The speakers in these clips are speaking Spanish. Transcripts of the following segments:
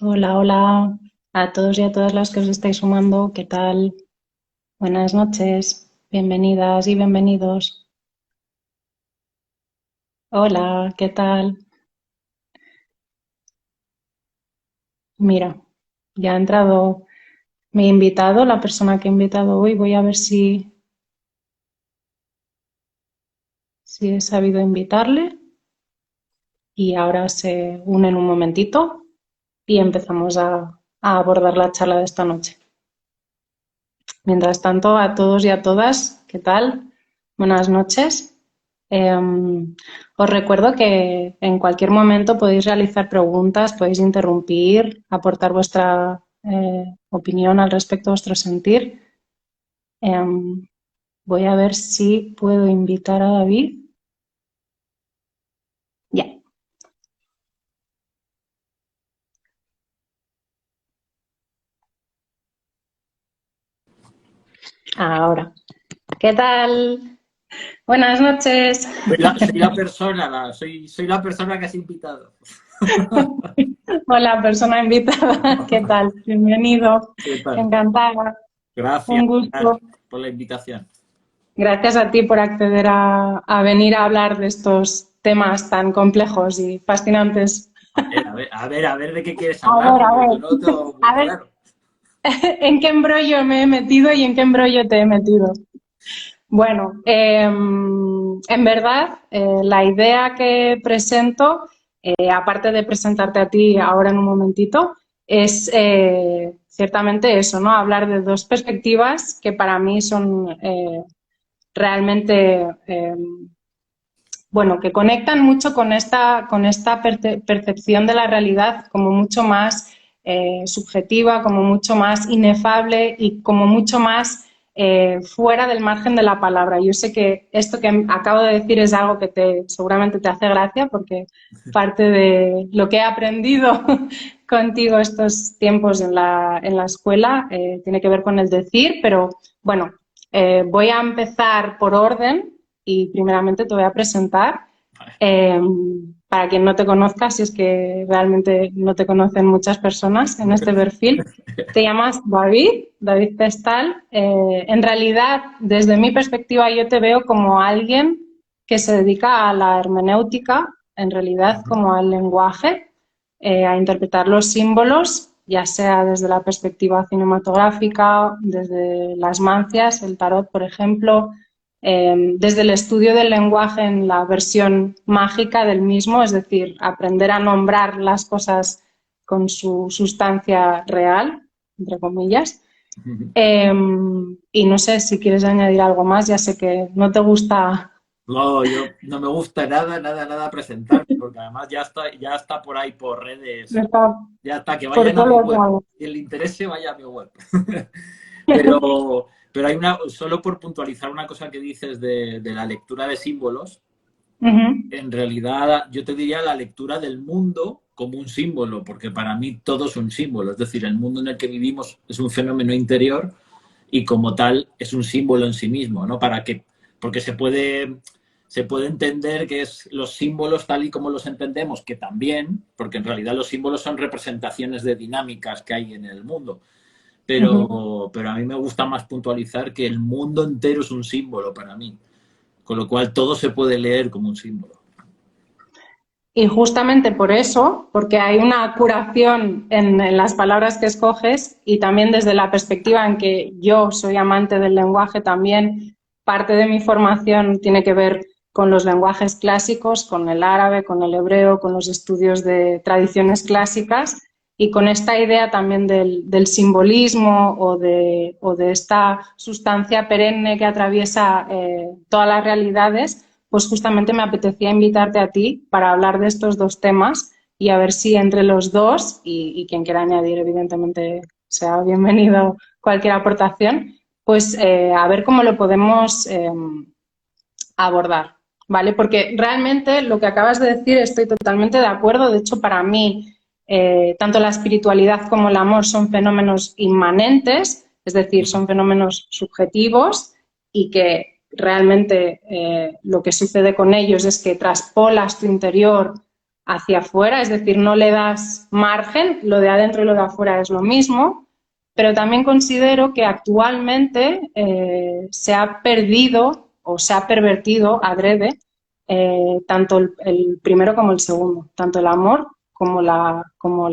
Hola, hola a todos y a todas las que os estáis sumando. ¿Qué tal? Buenas noches, bienvenidas y bienvenidos. Hola, ¿qué tal? Mira, ya ha entrado mi invitado, la persona que he invitado hoy. Voy a ver si he sabido invitarle y ahora se une en un momentito y empezamos a abordar la charla de esta noche. Mientras tanto, a todos y a todas, ¿qué tal? Buenas noches. Os recuerdo que en cualquier momento podéis realizar preguntas, podéis interrumpir, aportar vuestra opinión al respecto de vuestro sentir. Em, Voy a ver si puedo invitar a David. Ya, ahora. ¿Qué tal? Buenas noches. Soy la persona que has invitado. Hola, persona invitada. ¿Qué tal? Bienvenido. ¿Qué tal? Encantada. Gracias Un gusto. por la invitación. Gracias a ti por acceder a venir a hablar de estos temas tan complejos y fascinantes. A ver de qué quieres A hablar, ver, a porque yo ver, no lo tengo muy a ver claro. en qué embrollo me he metido y en qué embrollo te he metido. Bueno, en verdad, la idea que presento, aparte de presentarte a ti ahora en un momentito, es ciertamente eso, ¿no? Hablar de dos perspectivas que para mí son realmente bueno, que conectan mucho con esta percepción de la realidad como mucho más subjetiva, como mucho más inefable y como mucho más fuera del margen de la palabra. Yo sé que esto que acabo de decir es algo que seguramente te hace gracia porque parte de lo que he aprendido contigo estos tiempos en la escuela tiene que ver con el decir, pero bueno, voy a empezar por orden y primeramente te voy a presentar. Eh, para quien no te conozca, si es que realmente no te conocen muchas personas en este perfil, te llamas David, David Pestal. En realidad, desde mi perspectiva, yo te veo como alguien que se dedica a la hermenéutica, en realidad como al lenguaje, a interpretar los símbolos, ya sea desde la perspectiva cinematográfica, desde las mancias, el tarot, por ejemplo, desde el estudio del lenguaje en la versión mágica del mismo, es decir, aprender a nombrar las cosas con su sustancia real, entre comillas. Y no sé si quieres añadir algo más, ya sé que no te gusta. No, yo no me gusta nada presentarme, porque además ya está por ahí por redes. Está Ya está, que por vayan a mi todos web. lados. Si le interese, vaya a mi web. Pero solo por puntualizar una cosa que dices de la lectura de símbolos, Ujú. en realidad yo te diría la lectura del mundo como un símbolo, porque para mí todo es un símbolo, es decir, el mundo en el que vivimos es un fenómeno interior y como tal es un símbolo en sí mismo, ¿no? Porque se puede entender que es los símbolos tal y como los entendemos, que también, porque en realidad los símbolos son representaciones de dinámicas que hay en el mundo, Ujú. pero a mí me gusta más puntualizar que el mundo entero es un símbolo para mí, con lo cual todo se puede leer como un símbolo. Y justamente por eso, porque hay una curación en las palabras que escoges y también desde la perspectiva en que yo soy amante del lenguaje también, parte de mi formación tiene que ver con los lenguajes clásicos, con el árabe, con el hebreo, con los estudios de tradiciones clásicas y con esta idea también del simbolismo o de esta sustancia perenne que atraviesa todas las realidades, pues justamente me apetecía invitarte a ti para hablar de estos dos temas y a ver si entre los dos, y quien quiera añadir, evidentemente, sea bienvenido cualquier aportación, pues a ver cómo lo podemos abordar, ¿vale? Porque realmente lo que acabas de decir estoy totalmente de acuerdo. De hecho, para mí, tanto la espiritualidad como el amor son fenómenos inmanentes, es decir, son fenómenos subjetivos y que realmente lo que sucede con ellos es que traspolas tu interior hacia afuera, es decir, no le das margen, lo de adentro y lo de afuera es lo mismo, pero también considero que actualmente se ha perdido o se ha pervertido adrede tanto el primero como el segundo, tanto el amor como la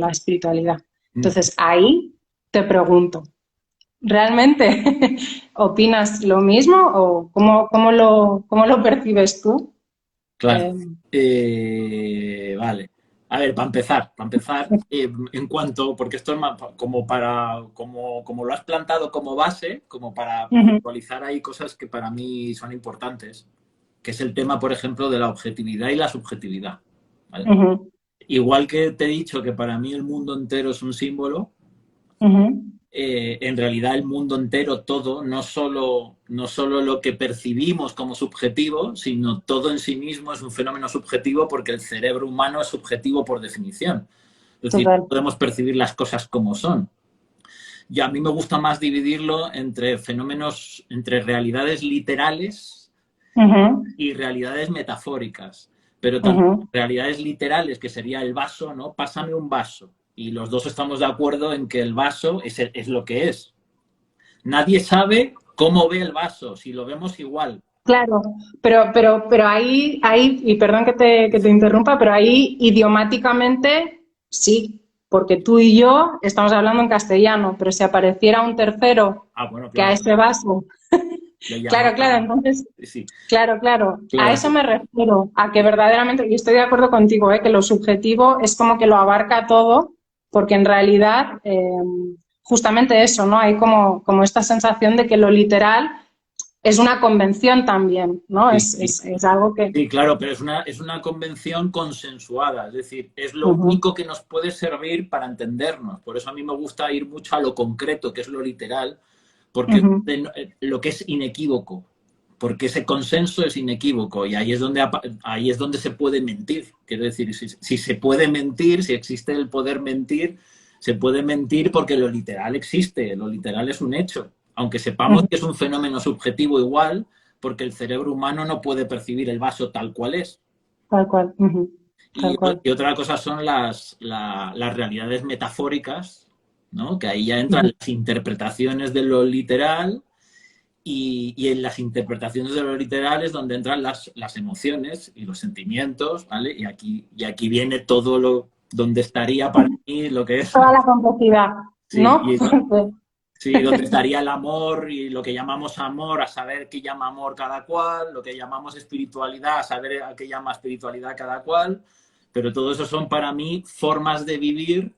espiritualidad. Entonces, ahí te pregunto, ¿realmente opinas lo mismo o cómo lo percibes tú? Claro. Vale. A ver, para empezar, en cuanto, porque esto es como como lo has plantado como base, como para puntualizar ahí cosas que para mí son importantes, que es el tema, por ejemplo, de la objetividad y la subjetividad. ¿Vale? Igual que te he dicho que para mí el mundo entero es un símbolo, en realidad el mundo entero, todo, no solo lo que percibimos como subjetivo, sino todo en sí mismo es un fenómeno subjetivo porque el cerebro humano es subjetivo por definición. Es decir, no podemos percibir las cosas como son. Y a mí me gusta más dividirlo entre fenómenos, entre realidades literales y realidades metafóricas. Pero tanto realidades literales, que sería el vaso, ¿no? Pásame un vaso. Y los dos estamos de acuerdo en que el vaso es lo que es. Nadie sabe cómo ve el vaso, si lo vemos igual. Claro, pero ahí, y perdón que te interrumpa, pero ahí idiomáticamente sí, porque tú y yo estamos hablando en castellano, pero si apareciera un tercero Bueno, que a claro. ese vaso... Claro, entonces, sí. claro, a eso me refiero, a que verdaderamente, y estoy de acuerdo contigo, que lo subjetivo es como que lo abarca todo, porque en realidad, justamente eso, ¿no? Hay como esta sensación de que lo literal es una convención también, ¿no? Sí. Es algo que... Sí, claro, pero es una convención consensuada, es decir, es lo único que nos puede servir para entendernos. Por eso a mí me gusta ir mucho a lo concreto, que es lo literal, porque lo que es inequívoco, porque ese consenso es inequívoco y ahí es donde se puede mentir. Quiero decir, si se puede mentir, si existe el poder mentir, se puede mentir porque lo literal existe, lo literal es un hecho, aunque sepamos que es un fenómeno subjetivo igual, porque el cerebro humano no puede percibir el vaso tal cual es. Tal cual. Y otra cosa son las realidades metafóricas, ¿no? Que ahí ya entran las interpretaciones de lo literal y en las interpretaciones de lo literal es donde entran las emociones y los sentimientos, ¿vale? Y aquí viene todo donde estaría para mí lo que es... Toda la complejidad, sí, ¿no? Sí, donde estaría el amor y lo que llamamos amor, a saber qué llama amor cada cual, lo que llamamos espiritualidad, a saber a qué llama espiritualidad cada cual, pero todo eso son para mí formas de vivir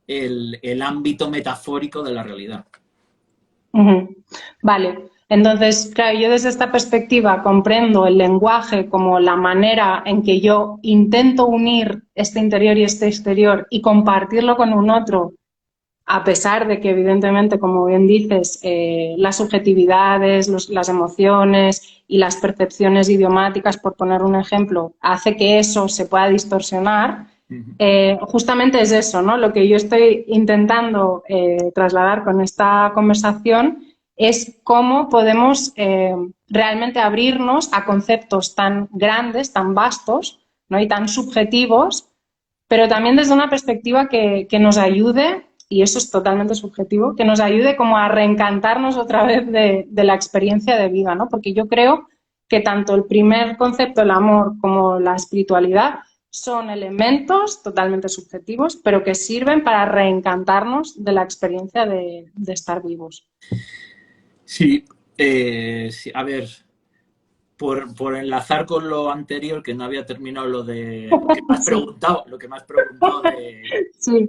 el ámbito metafórico de la realidad. Vale, entonces, claro, yo desde esta perspectiva comprendo el lenguaje como la manera en que yo intento unir este interior y este exterior y compartirlo con un otro, a pesar de que evidentemente, como bien dices, las subjetividades, las emociones y las percepciones idiomáticas, por poner un ejemplo, hace que eso se pueda distorsionar. Justamente es eso, ¿no? Lo que yo estoy intentando trasladar con esta conversación es cómo podemos realmente abrirnos a conceptos tan grandes, tan vastos, ¿no? Y tan subjetivos, pero también desde una perspectiva que nos ayude, y eso es totalmente subjetivo, que nos ayude como a reencantarnos otra vez de la experiencia de vida, ¿no? Porque yo creo que tanto el primer concepto, el amor, como la espiritualidad, son elementos totalmente subjetivos, pero que sirven para reencantarnos de la experiencia de estar vivos. Sí, sí, a ver, por enlazar con lo anterior, que no había terminado lo de lo que me has preguntado, Sí.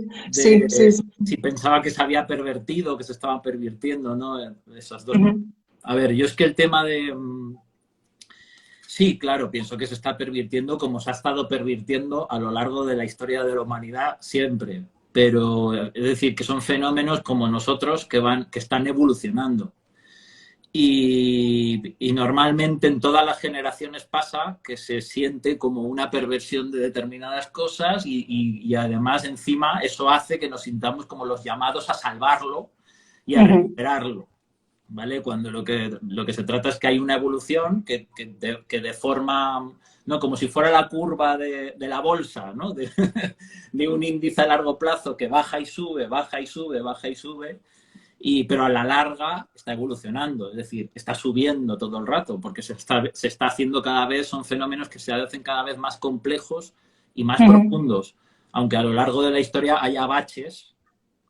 Si pensaba que se había pervertido, que se estaba pervirtiendo, ¿no? Esas dos. A ver, yo es que el tema de... Sí, claro, pienso que se está pervirtiendo como se ha estado pervirtiendo a lo largo de la historia de la humanidad siempre. Pero es decir, que son fenómenos como nosotros que están evolucionando. Y normalmente en todas las generaciones pasa que se siente como una perversión de determinadas cosas y además encima eso hace que nos sintamos como los llamados a salvarlo y a recuperarlo, ¿vale? Cuando lo que se trata es que hay una evolución que de forma ¿no? Como si fuera la curva de la bolsa, ¿no? De un índice a largo plazo que baja y sube, baja y sube, baja y sube, pero a la larga está evolucionando, es decir, está subiendo todo el rato, porque se está haciendo cada vez, son fenómenos que se hacen cada vez más complejos y más profundos, aunque a lo largo de la historia haya baches,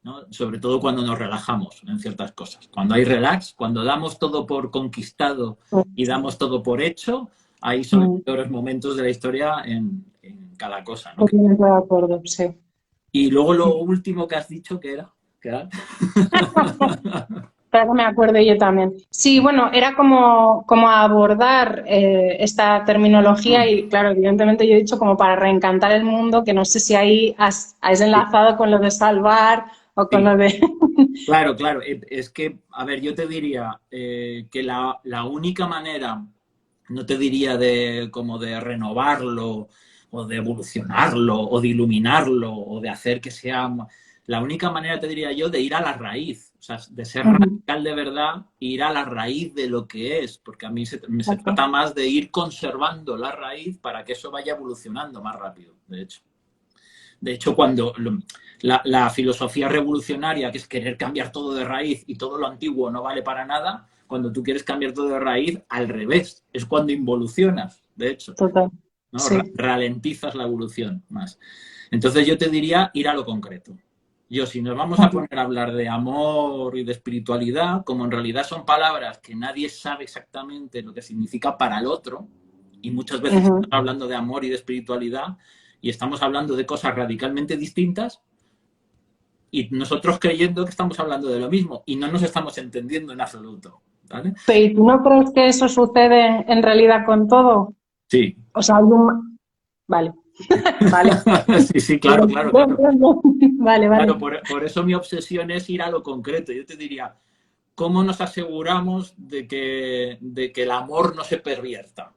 ¿no? Sobre todo cuando nos relajamos en ciertas cosas. Cuando hay relax, cuando damos todo por conquistado y damos todo por hecho, ahí son los peores momentos de la historia en cada cosa, ¿no? Totalmente de acuerdo, sí. Y luego lo último que has dicho, ¿qué era? Claro, me acuerdo yo también. Sí, bueno, era como abordar esta terminología y, claro, evidentemente yo he dicho como para reencantar el mundo, que no sé si ahí has enlazado con lo de salvar o con lo de... Claro, claro. Es que, a ver, yo te diría que la única manera, no te diría como de renovarlo o de evolucionarlo o de iluminarlo o de hacer que sea... La única manera, te diría yo, de ir a la raíz, o sea, de ser radical de verdad, ir a la raíz de lo que es, porque a mí se trata más de ir conservando la raíz para que eso vaya evolucionando más rápido, de hecho. De hecho, cuando la filosofía revolucionaria, que es querer cambiar todo de raíz y todo lo antiguo no vale para nada, cuando tú quieres cambiar todo de raíz, al revés, es cuando involucionas, de hecho. Total. ¿No? Sí. Ralentizas la evolución más. Entonces yo te diría ir a lo concreto. Si nos vamos a poner a hablar de amor y de espiritualidad, como en realidad son palabras que nadie sabe exactamente lo que significa para el otro, y muchas veces estamos hablando de amor y de espiritualidad, y estamos hablando de cosas radicalmente distintas, y nosotros creyendo que estamos hablando de lo mismo, y no nos estamos entendiendo en absoluto. ¿Vale? ¿Pero tú no crees que eso sucede en realidad con todo? Sí. O sea, Vale. Vale. Sí, claro. Vale. Claro, por eso mi obsesión es ir a lo concreto. Yo te diría, ¿cómo nos aseguramos de que el amor no se pervierta?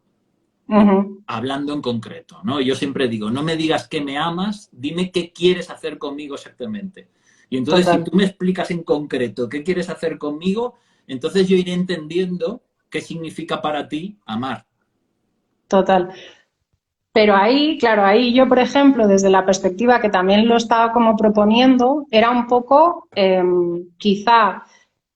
Hablando en concreto, ¿no? Yo siempre digo, no me digas que me amas, dime qué quieres hacer conmigo exactamente. Y entonces, si tú me explicas en concreto qué quieres hacer conmigo, entonces yo iré entendiendo qué significa para ti amar. Total. Pero ahí, claro, ahí yo, por ejemplo, desde la perspectiva que también lo estaba como proponiendo, era un poco, quizá,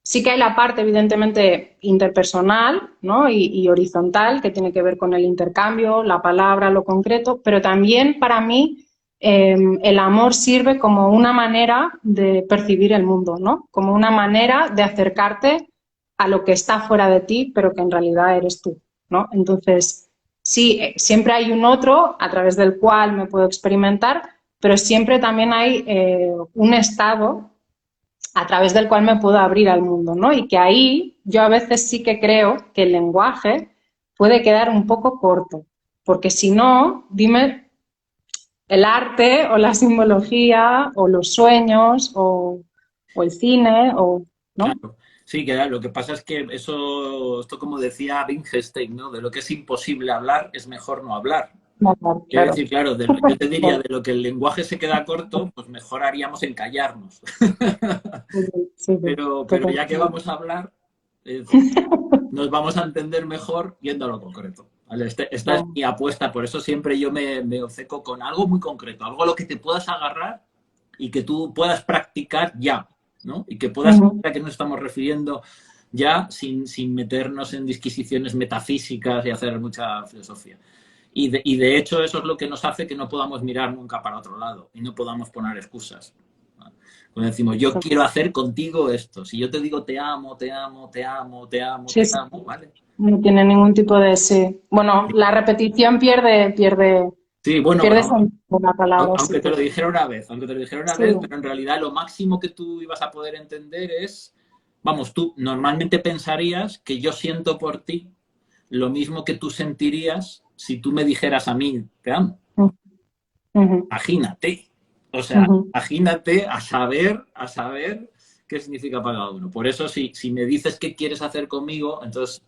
sí que hay la parte evidentemente interpersonal, ¿no? y horizontal, que tiene que ver con el intercambio, la palabra, lo concreto, pero también para mí el amor sirve como una manera de percibir el mundo, ¿no? Como una manera de acercarte a lo que está fuera de ti, pero que en realidad eres tú, ¿no? Entonces, sí, siempre hay un otro a través del cual me puedo experimentar, pero siempre también hay un estado a través del cual me puedo abrir al mundo, ¿no? Y que ahí yo a veces sí que creo que el lenguaje puede quedar un poco corto, porque si no, dime el arte o la simbología o los sueños o el cine, ¿no? Claro. Sí, que lo que pasa es que esto como decía Wittgenstein, ¿no? De lo que es imposible hablar es mejor no hablar. Claro. Quiero decir, claro, yo te diría, de lo que el lenguaje se queda corto, pues mejor haríamos en callarnos. Sí, Pero ya que vamos a hablar, nos vamos a entender mejor yendo a lo concreto. ¿Vale? Esta es mi apuesta, por eso siempre yo me obceco con algo muy concreto, algo a lo que te puedas agarrar y que tú puedas practicar ya, ¿no? Y que puedas saber a qué nos estamos refiriendo ya sin meternos en disquisiciones metafísicas y hacer mucha filosofía. Y de hecho eso es lo que nos hace que no podamos mirar nunca para otro lado y no podamos poner excusas. Cuando decimos, yo quiero hacer contigo esto. Si yo te digo te amo, te amo, te amo, te amo, sí, te amo, ¿vale? No tiene ningún tipo de sí. Bueno, la repetición pierde sí, bueno, sentido la palabra. Aunque te lo dijera una vez, pero en realidad lo máximo que tú ibas a poder entender es, vamos, tú normalmente pensarías que yo siento por ti lo mismo que tú sentirías si tú me dijeras a mí, te amo. Imagínate. O sea, imagínate a saber qué significa para cada uno. Por eso, si me dices qué quieres hacer conmigo, entonces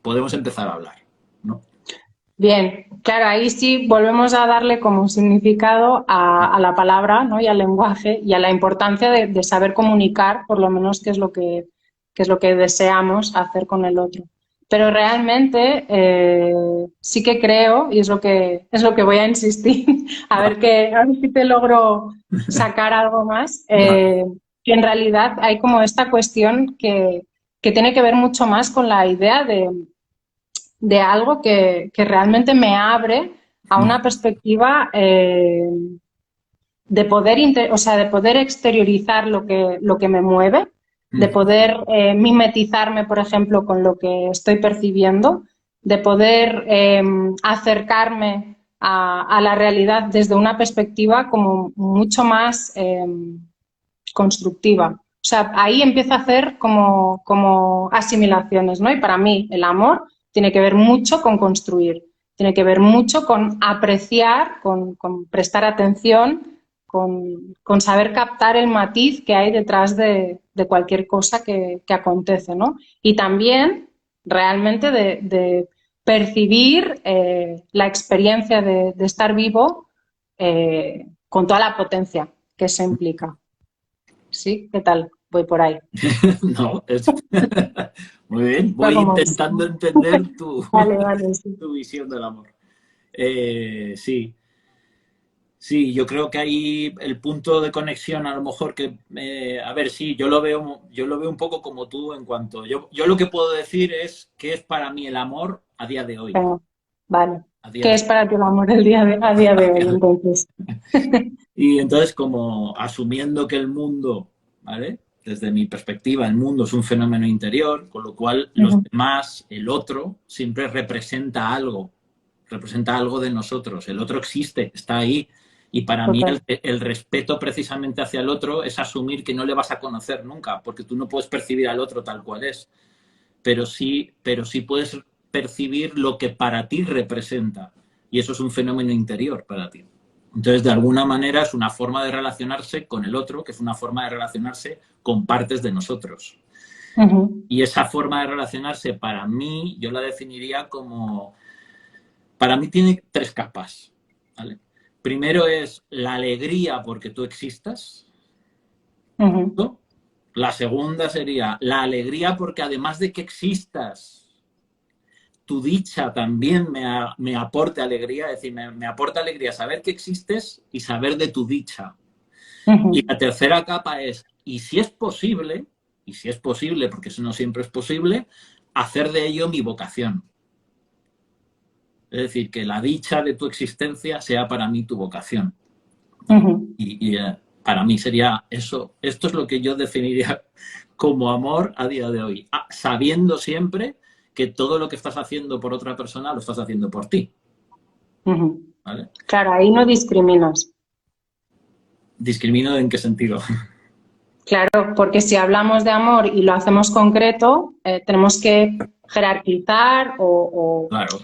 podemos empezar a hablar, ¿no? Bien, claro, ahí sí volvemos a darle como significado a la palabra, ¿no? Y al lenguaje y a la importancia de saber comunicar, por lo menos, qué es lo que deseamos hacer con el otro. pero realmente sí que creo, y es lo que voy a insistir, a ver, a ver si te logro sacar algo más, que en realidad hay como esta cuestión que tiene que ver mucho más con la idea de algo que realmente me abre a una perspectiva de poder, o sea, de poder exteriorizar lo que me mueve, de poder mimetizarme, por ejemplo, con lo que estoy percibiendo, de poder acercarme a la realidad desde una perspectiva como mucho más constructiva. O sea, ahí empiezo a hacer como asimilaciones, ¿no? Y para mí el amor tiene que ver mucho con construir, tiene que ver mucho con apreciar, con prestar atención, con saber captar el matiz que hay detrás de cualquier cosa que acontece, ¿no? Y también realmente de percibir la experiencia de estar vivo con toda la potencia que se implica. ¿Sí? ¿Qué tal? Voy por ahí. No, muy bien. Va Voy como... intentando entender Vale, vale, sí. tu visión del amor. Sí, sí, yo creo que ahí el punto de conexión a lo mejor que, a ver, sí, yo lo veo un poco como tú en cuanto, yo lo que puedo decir es que es para mí el amor a día de hoy. Venga, vale. A día ¿Qué de, es para ti el amor a día de hoy, entonces? Y entonces, como asumiendo que el mundo, ¿vale? Desde mi perspectiva, el mundo es un fenómeno interior, con lo cual los Ujú. demás, el otro, siempre representa algo de nosotros. El otro existe, está ahí. Y para mí Total. el respeto precisamente hacia el otro es asumir que no le vas a conocer nunca, porque tú no puedes percibir al otro tal cual es, pero sí puedes percibir lo que para ti representa. Y eso es un fenómeno interior para ti. Entonces, de alguna manera, es una forma de relacionarse con el otro, que es una forma de relacionarse con partes de nosotros. Ujú. Y esa forma de relacionarse, para mí, yo la definiría como... Para mí tiene tres capas, ¿vale? Primero es la alegría porque tú existas. Ujú. ¿No? La segunda sería la alegría porque además de que existas, tu dicha también me aporte alegría, es decir, me aporta alegría saber que existes y saber de tu dicha. Y Ujú. la tercera capa es, y si es posible, porque eso no siempre es posible, hacer de ello mi vocación. Es decir, que la dicha de tu existencia sea para mí tu vocación. Ujú. Para mí sería eso. Esto es lo que yo definiría como amor a día de hoy, sabiendo siempre que todo lo que estás haciendo por otra persona lo estás haciendo por ti. Ujú. ¿Vale? Claro, ahí no discriminas. ¿Discrimino en qué sentido? Claro, porque si hablamos de amor y lo hacemos concreto, tenemos que jerarquizar Claro.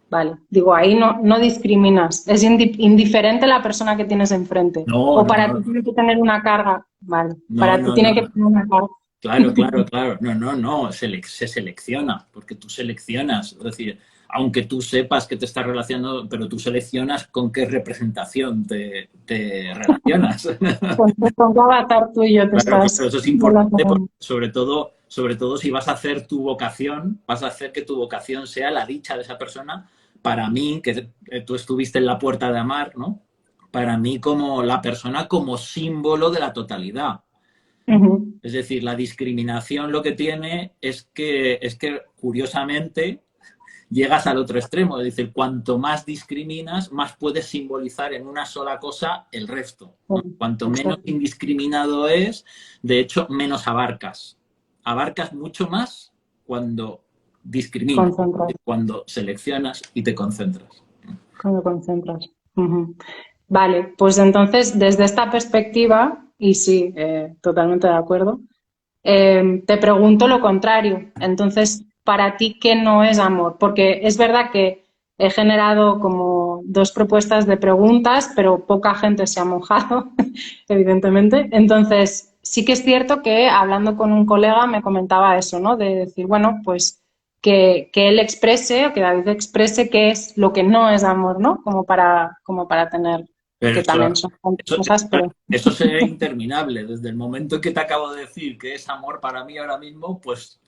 vale, digo, ahí no discriminas. Es indiferente la persona que tienes enfrente. No, O no, para no, ti tiene que tener una carga. Vale, no, para ti no, tiene no. que tener una carga. Claro, claro, claro. No, no, no. Se selecciona, porque tú seleccionas. Es decir, aunque tú sepas que te estás relacionando, pero tú seleccionas con qué representación te relacionas. Con qué avatar tuyo te Claro, claro, estás eso es importante, porque relacionando. sobre todo si vas a hacer tu vocación, vas a hacer que tu vocación sea la dicha de esa persona. Para mí, que tú estuviste en la puerta de amar, ¿no? Para mí como la persona como símbolo de la totalidad. Ujú. Es decir, la discriminación lo que tiene es que curiosamente llegas al otro extremo. Es decir, cuanto más discriminas, más puedes simbolizar en una sola cosa el resto, ¿no? Cuanto menos Exacto. indiscriminado es, de hecho, menos abarcas. Abarcas mucho más cuando discriminas, Concentrar, cuando seleccionas y te concentras. cuando concentras. Ujú. Vale, pues entonces, desde esta perspectiva, y sí, totalmente de acuerdo, te pregunto lo contrario. Entonces, para ti, ¿qué no es amor? Porque es verdad que he generado como dos propuestas de preguntas, pero poca gente se ha mojado, evidentemente. Entonces, sí que es cierto que hablando con un colega me comentaba eso, ¿no? De decir, bueno, pues que él exprese, o que David exprese qué es lo que no es amor, ¿no? Como para tener, Pero que también son eso, cosas, pero... eso sería interminable. Desde el momento en que te acabo de decir que es amor para mí ahora mismo, pues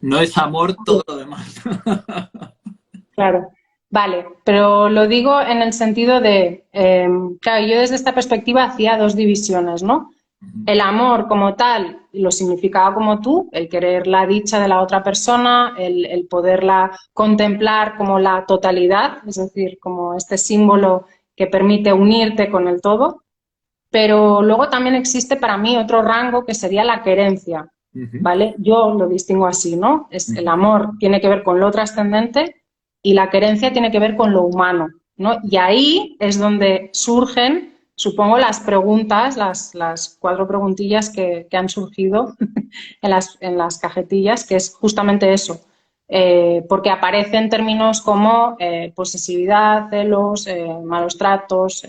No es amor todo lo demás. Claro, vale, pero lo digo en el sentido de, claro, yo desde esta perspectiva hacía dos divisiones, ¿no? El amor como tal lo significaba como tú, el querer la dicha de la otra persona, el poderla contemplar como la totalidad, es decir, como este símbolo que permite unirte con el todo, pero luego también existe para mí otro rango que sería la querencia, ¿vale? Yo lo distingo así, ¿no? Es el amor tiene que ver con lo trascendente y la querencia tiene que ver con lo humano, ¿no? Y ahí es donde surgen, supongo, las preguntas, las cuatro preguntillas que han surgido en las cajetillas, que es justamente eso. Porque aparecen términos como posesividad, celos, malos tratos,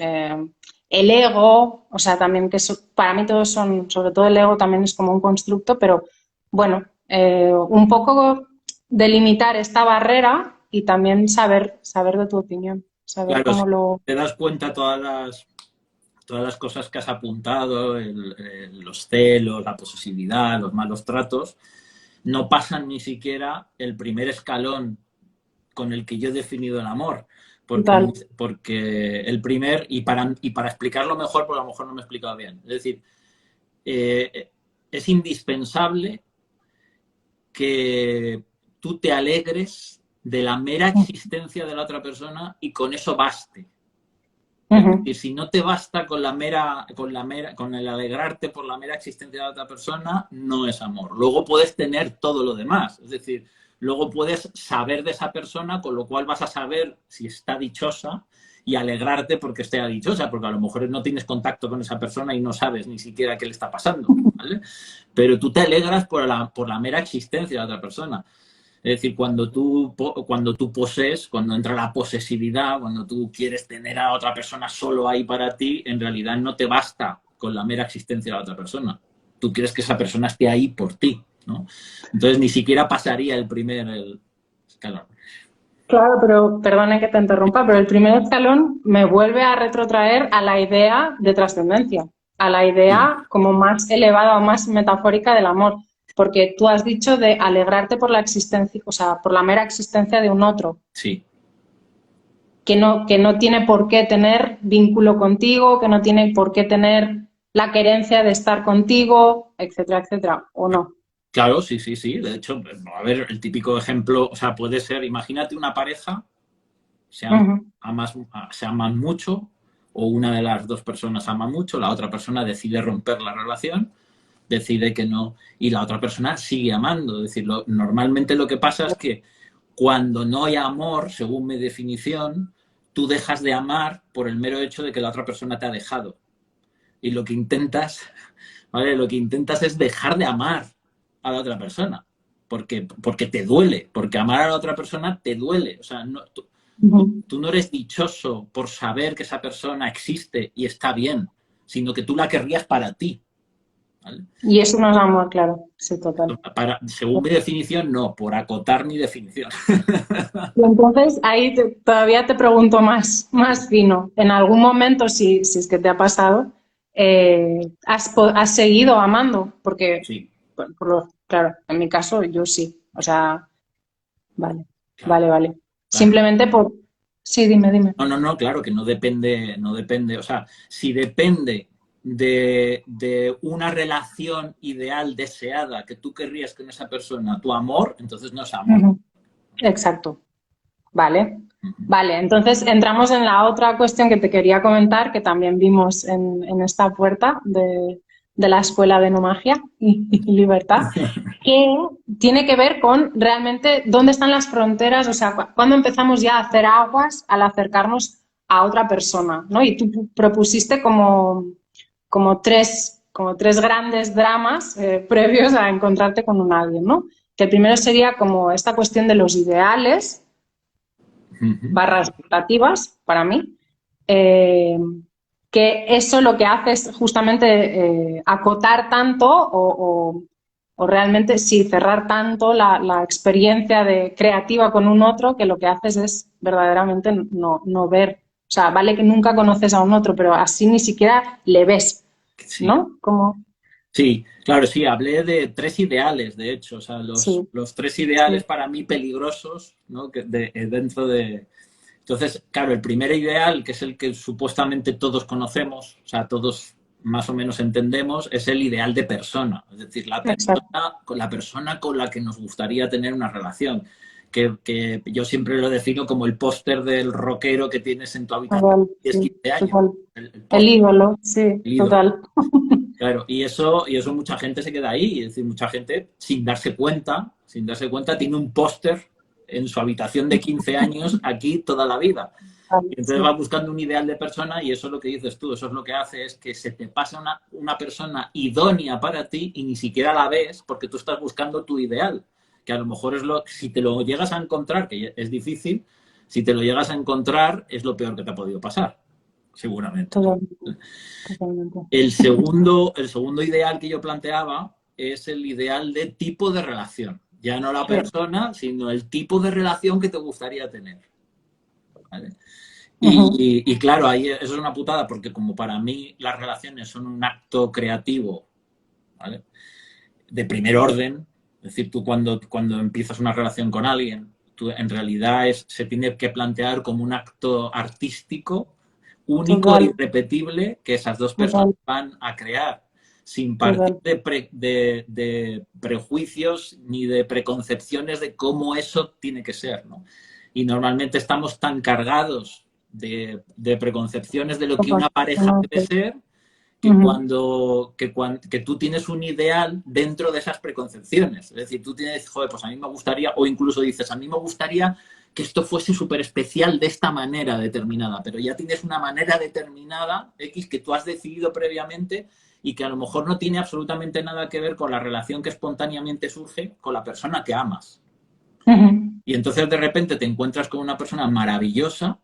el ego, o sea, también que para mí todos son, sobre todo el ego también es como un constructo, pero bueno, un poco delimitar esta barrera y también saber de tu opinión, saber Claro, si cómo lo... te das cuenta todas las cosas que has apuntado, los celos, la posesividad, los malos tratos, no pasan ni siquiera el primer escalón con el que yo he definido el amor. Total. Porque el primer, y para explicarlo mejor, porque a lo mejor no me he explicado bien, es decir, es indispensable que tú te alegres de la mera existencia de la otra persona y con eso baste. Es decir, si no te basta con el alegrarte por la mera existencia de la otra persona, no es amor. Luego puedes tener todo lo demás. Es decir, luego puedes saber de esa persona, con lo cual vas a saber si está dichosa y alegrarte porque esté dichosa, porque a lo mejor no tienes contacto con esa persona y no sabes ni siquiera qué le está pasando, ¿vale? Pero tú te alegras por la mera existencia de la otra persona. Es decir, cuando tú posees, cuando entra la posesividad, cuando tú quieres tener a otra persona solo ahí para ti, en realidad no te basta con la mera existencia de la otra persona. Tú quieres que esa persona esté ahí por ti, ¿no? Entonces ni siquiera pasaría el primer escalón. Claro, pero perdone que te interrumpa, pero el primer escalón me vuelve a retrotraer a la idea de trascendencia, a la Sí, idea como más elevada o más metafórica del amor, porque tú has dicho de alegrarte por la existencia, o sea, por la mera existencia de un otro, sí. que no tiene por qué tener vínculo contigo, que no tiene por qué tener la querencia de estar contigo, etcétera, etcétera, o no. Claro, sí, sí, sí. De hecho, a ver, el típico ejemplo, o sea, puede ser, imagínate una pareja, se Uh aman, -huh, se aman mucho, o una de las dos personas ama mucho, la otra persona decide romper la relación, decide que no, y la otra persona sigue amando. Es decir, normalmente lo que pasa es que cuando no hay amor, según mi definición, tú dejas de amar por el mero hecho de que la otra persona te ha dejado. Y lo que intentas, ¿vale? Lo que intentas es dejar de amar a la otra persona. Porque te duele, porque amar a la otra persona te duele. O sea, no, uh -huh. tú no eres dichoso por saber que esa persona existe y está bien, sino que tú la querrías para ti. ¿Vale? Y eso no es amor, claro, sí, total. Según mi definición, no, por acotar mi definición. Y entonces ahí todavía te pregunto más fino. ¿En algún momento, si es que te ha pasado, has seguido amando? Porque, Sí, claro, en mi caso yo sí. O sea, vale, claro, vale. claro. Simplemente por... Sí, dime. No, no, no, claro que no depende, no depende. O sea, si depende de una relación ideal deseada que tú querrías con esa persona, tu amor, entonces no es amor. Ujú. Exacto. Vale. Uh-huh. Vale, entonces entramos en la otra cuestión que te quería comentar, que también vimos en esta puerta de la Escuela de No Magia y Libertad, que tiene que ver con realmente dónde están las fronteras, o sea, cuándo empezamos ya a hacer aguas al acercarnos a otra persona, ¿no? Y tú propusiste como tres grandes dramas previos a encontrarte con un alguien, ¿no? Que el primero sería como esta cuestión de los ideales, Uh-huh. barras expectativas para mí, eh, que eso lo que hace es justamente acotar tanto o realmente sí cerrar tanto la experiencia creativa con un otro que lo que haces es verdaderamente no ver, o sea, vale que nunca conoces a un otro, pero así ni siquiera le ves, Sí, ¿no? Como... Sí, claro, sí, hablé de 3 ideales, de hecho, o sea, Sí, los 3 ideales sí, para mí peligrosos, ¿no? Dentro de... Entonces, claro, el primer ideal, que es el que supuestamente todos conocemos, o sea, todos más o menos entendemos, es el ideal de persona, es decir, exacto. la persona con la que nos gustaría tener una relación, que yo siempre lo defino como el póster del rockero que tienes en tu habitación Total, de sí, 15 años, total. el El póster, ídolo, sí, el ídolo. total. Claro, y eso mucha gente se queda ahí, es decir, mucha gente sin darse cuenta, tiene un póster en su habitación de 15 años aquí toda la vida. Total, Y entonces sí, va buscando un ideal de persona y eso es lo que dices tú, eso es lo que hace es que se te pasa una persona idónea para ti y ni siquiera la ves porque tú estás buscando tu ideal, que a lo mejor es si te lo llegas a encontrar, que es difícil, si te lo llegas a encontrar es lo peor que te ha podido pasar, seguramente. totalmente, totalmente. El segundo ideal que yo planteaba es el ideal de tipo de relación. Ya no la Sí. persona, sino el tipo de relación que te gustaría tener. ¿Vale? Ujú. Y claro, ahí eso es una putada, porque como para mí las relaciones son un acto creativo, ¿vale? De primer orden, es decir, tú cuando empiezas una relación con alguien, tú en realidad se tiene que plantear como un acto artístico único e Total, irrepetible que esas dos personas total, van a crear, sin partir total. de prejuicios ni de preconcepciones de cómo eso tiene que ser, ¿no? Y normalmente estamos tan cargados de preconcepciones de lo que una pareja debe Completamente. ser que Ujú. que tú tienes un ideal dentro de esas preconcepciones. Es decir, tú tienes, joder, pues a mí me gustaría, o incluso dices, a mí me gustaría que esto fuese súper especial de esta manera determinada, pero ya tienes una manera determinada, X, que tú has decidido previamente y que a lo mejor no tiene absolutamente nada que ver con la relación que espontáneamente surge con la persona que amas. Ujú. Y entonces de repente te encuentras con una persona maravillosa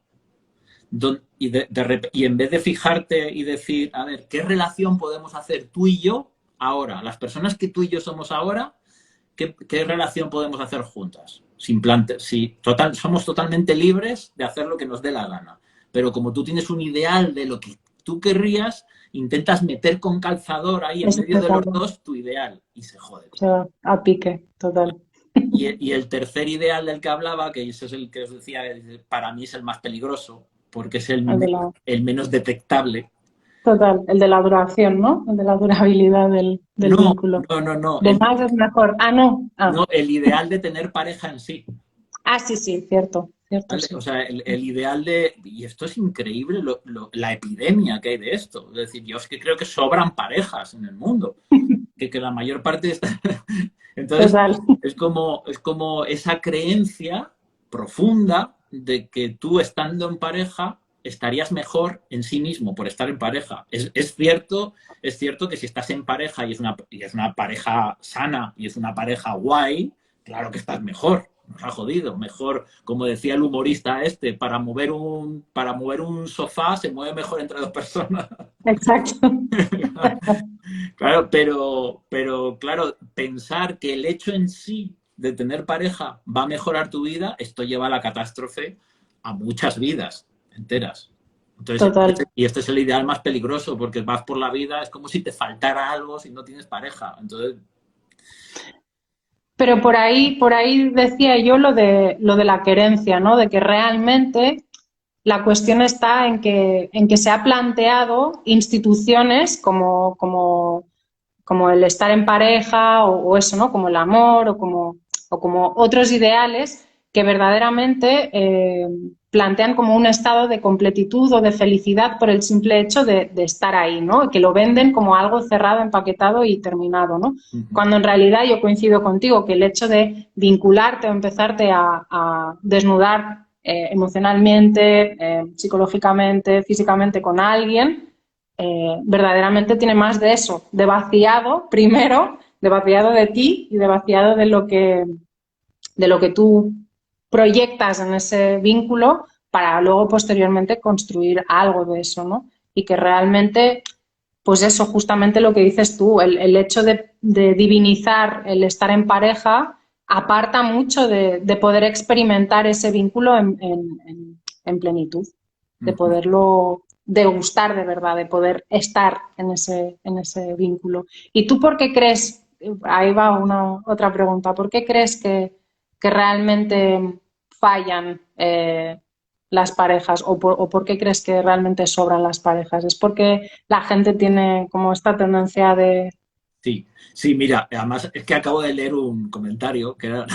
y en vez de fijarte y decir, a ver, ¿qué relación podemos hacer tú y yo ahora? Las personas que tú y yo somos ahora, ¿qué relación podemos hacer juntas? Somos totalmente libres de hacer lo que nos dé la gana. Pero como tú tienes un ideal de lo que tú querrías, intentas meter con calzador ahí en Es medio de los necesario. dos tu ideal y se jode O todo. sea, a pique, total. Y el tercer ideal del que hablaba, que ese es el que os decía, para mí es el más peligroso, porque es El de la, el menos detectable. total, el de la duración, ¿no? El de la durabilidad del No, vínculo. no, no, no. De más es mejor. Ah, no. Ah, No, el ideal de tener pareja en sí. ah, sí, sí, cierto, cierto, ¿Vale? O sí. sea, el ideal de... Y esto es increíble, la epidemia que hay de esto. Es decir, yo es que creo que sobran parejas en el mundo. Que la mayor parte está... Entonces, Total, es como esa creencia profunda de que tú estando en pareja estarías mejor en sí mismo por estar en pareja. Es cierto que si estás en pareja y es una pareja sana y es una pareja guay, claro que estás mejor. Nos ha jodido. Mejor, como decía el humorista para mover un sofá se mueve mejor entre dos personas. exacto. Claro, pero claro, pensar que el hecho en sí de tener pareja va a mejorar tu vida, esto lleva a la catástrofe a muchas vidas enteras. Entonces, Total. y este es el ideal más peligroso, porque vas por la vida, es como si te faltara algo si no tienes pareja. Entonces, Pero por ahí decía yo lo de la querencia, ¿no? De que realmente la cuestión está en que se ha planteado instituciones como el estar en pareja o eso, ¿no? Como el amor o como otros ideales que verdaderamente plantean como un estado de completitud o de felicidad por el simple hecho de estar ahí, ¿no? Que lo venden como algo cerrado, empaquetado y terminado, ¿no? Cuando en realidad yo coincido contigo que el hecho de vincularte o empezarte a desnudar emocionalmente, psicológicamente, físicamente con alguien, verdaderamente tiene más de eso, de vaciado primero, de vaciado de ti y de vaciado de lo que tú proyectas en ese vínculo para luego posteriormente construir algo de eso, ¿no? Y que realmente, pues eso, justamente lo que dices tú, el hecho de divinizar el estar en pareja aparta mucho de poder experimentar ese vínculo en plenitud, de poderlo de gustar de verdad, de poder estar en ese vínculo. ¿Y tú por qué crees, ahí va otra pregunta, ¿por qué crees que realmente fallan las parejas o por qué crees que realmente sobran las parejas? ¿Es porque la gente tiene como esta tendencia de... Sí, sí, mira, además es que acabo de leer un comentario que era...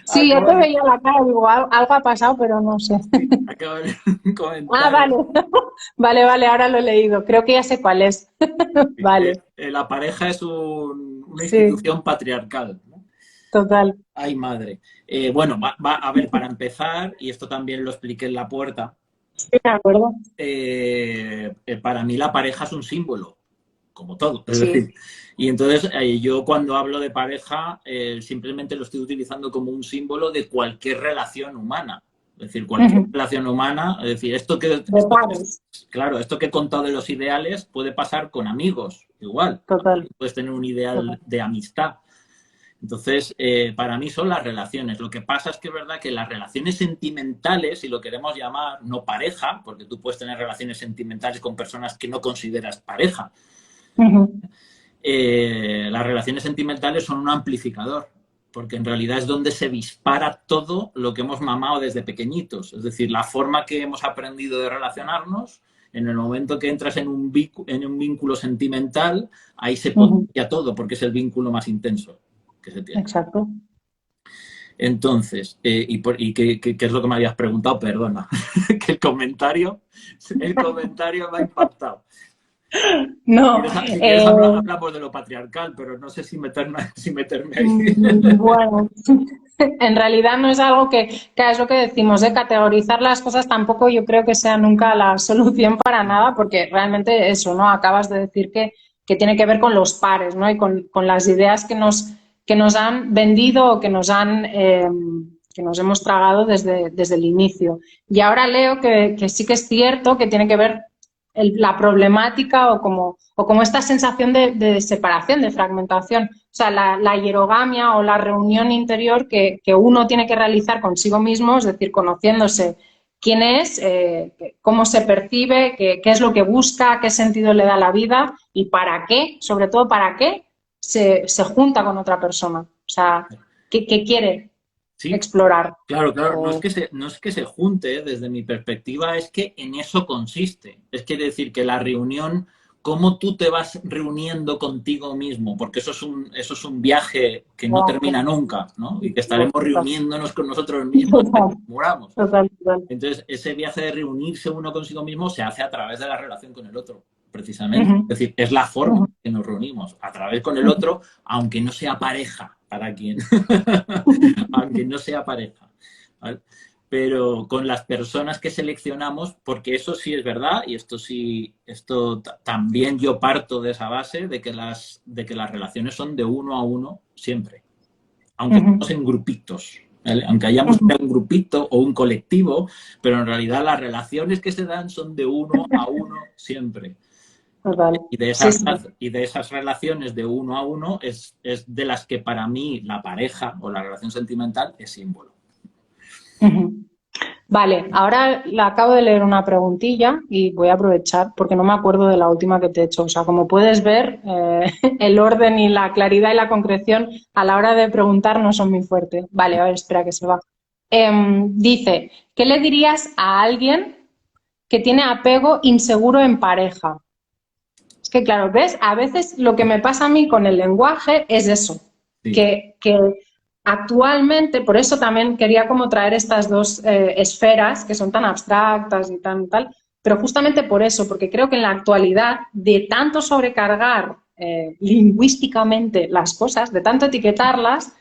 Sí, yo acabo te de... veía la cara, digo, algo ha pasado, pero no sé. sí, acabo de leer un Ah, comentario. vale. Vale, vale, ahora lo he leído. Creo que ya sé cuál es. Vale, La pareja es una sí, institución patriarcal, ¿no? total. Ay, madre. Bueno, a ver, para empezar, y esto también lo expliqué en la puerta, Sí, de acuerdo. para mí la pareja es un símbolo, como todo. Es Sí. decir, y entonces yo cuando hablo de pareja simplemente lo estoy utilizando como un símbolo de cualquier relación humana. Es decir, cualquier Ujú. relación humana, es decir, De pares, claro, esto que he contado de los ideales puede pasar con amigos, igual. total. Puedes tener un ideal Total. de amistad. Entonces, para mí son las relaciones. Lo que pasa es que es verdad que las relaciones sentimentales, si lo queremos llamar, no pareja, porque tú puedes tener relaciones sentimentales con personas que no consideras pareja, Ujú. las relaciones sentimentales son un amplificador, porque en realidad es donde se dispara todo lo que hemos mamado desde pequeñitos. Es decir, la forma que hemos aprendido de relacionarnos, en el momento que entras en un vínculo sentimental, ahí se Ujú. potencia todo, porque es el vínculo más intenso que se tiene. Exacto. Entonces, ¿y qué es lo que me habías preguntado? Perdona, que el comentario me ha impactado. No, Si quieres hablamos de lo patriarcal, pero no sé si meterme ahí. bueno, en realidad no es algo que es lo que decimos, de categorizar las cosas tampoco yo creo que sea nunca la solución para nada, porque realmente eso, ¿no? Acabas de decir que tiene que ver con los pares, ¿no? Y con las ideas que nos han vendido o que nos hemos tragado desde el inicio. Y ahora leo que sí que es cierto que tiene que ver la problemática o como esta sensación de separación, de fragmentación. O sea, la hierogamia o la reunión interior que uno tiene que realizar consigo mismo, es decir, conociéndose quién es, cómo se percibe, qué es lo que busca, qué sentido le da a la vida y para qué, sobre todo para qué se junta con otra persona. O sea, qué quiere Sí, explorar. claro, claro. No es O, que se junte, desde mi perspectiva, es que en eso consiste. Es que decir que la reunión, cómo tú te vas reuniendo contigo mismo, porque eso es un viaje que no termina nunca, ¿no? Y que estaremos reuniéndonos con nosotros mismos hasta que total, muramos. total, total. Entonces, ese viaje de reunirse uno consigo mismo se hace a través de la relación con el otro, precisamente. Uh-huh, Es decir, es la forma uh-huh, en que nos reunimos, a través con el uh-huh. otro, aunque no sea pareja, para quien, aunque no sea pareja. ¿Vale? Pero con las personas que seleccionamos, porque eso sí es verdad, y esto sí, también yo parto de esa base de que las relaciones son de uno a uno siempre, aunque Uh-huh. estemos en grupitos, ¿vale? Aunque hayamos Uh-huh. creado un grupito o un colectivo, pero en realidad las relaciones que se dan son de uno a uno siempre. Total. Y de Sí, esas, sí. y de esas relaciones de uno a uno es de las que para mí la pareja o la relación sentimental es símbolo. Uh-huh. Vale, ahora le acabo de leer una preguntilla y voy a aprovechar porque no me acuerdo de la última que te he hecho. O sea, como puedes ver, el orden y la claridad y la concreción a la hora de preguntar no son muy fuertes. Vale, a ver, espera que se va. Dice, ¿qué le dirías a alguien que tiene apego inseguro en pareja? Es que, claro, ¿ves? A veces lo que me pasa a mí con el lenguaje es eso, Sí, que actualmente, por eso también quería como traer estas dos esferas que son tan abstractas y tan tal, pero justamente por eso, porque creo que en la actualidad, de tanto sobrecargar lingüísticamente las cosas, de tanto etiquetarlas,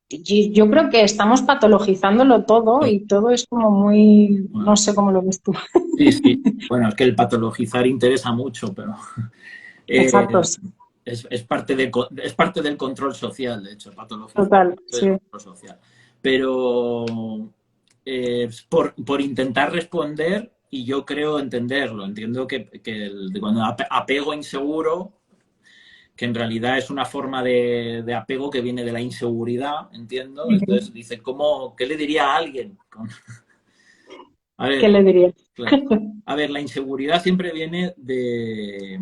yo creo que estamos patologizándolo todo y todo es como muy, no bueno, sé cómo lo ves tú. sí, sí. Bueno, es que el patologizar interesa mucho, pero Exacto, eh, sí, es parte del control social, de hecho, patologizar total, es sí. control social. Pero por intentar responder, y yo creo entenderlo, entiendo que cuando apego inseguro, que en realidad es una forma de apego que viene de la inseguridad, entiendo. Entonces dice, ¿qué le diría a alguien? A ¿Qué ver, le dirías? claro. A ver, la inseguridad siempre viene de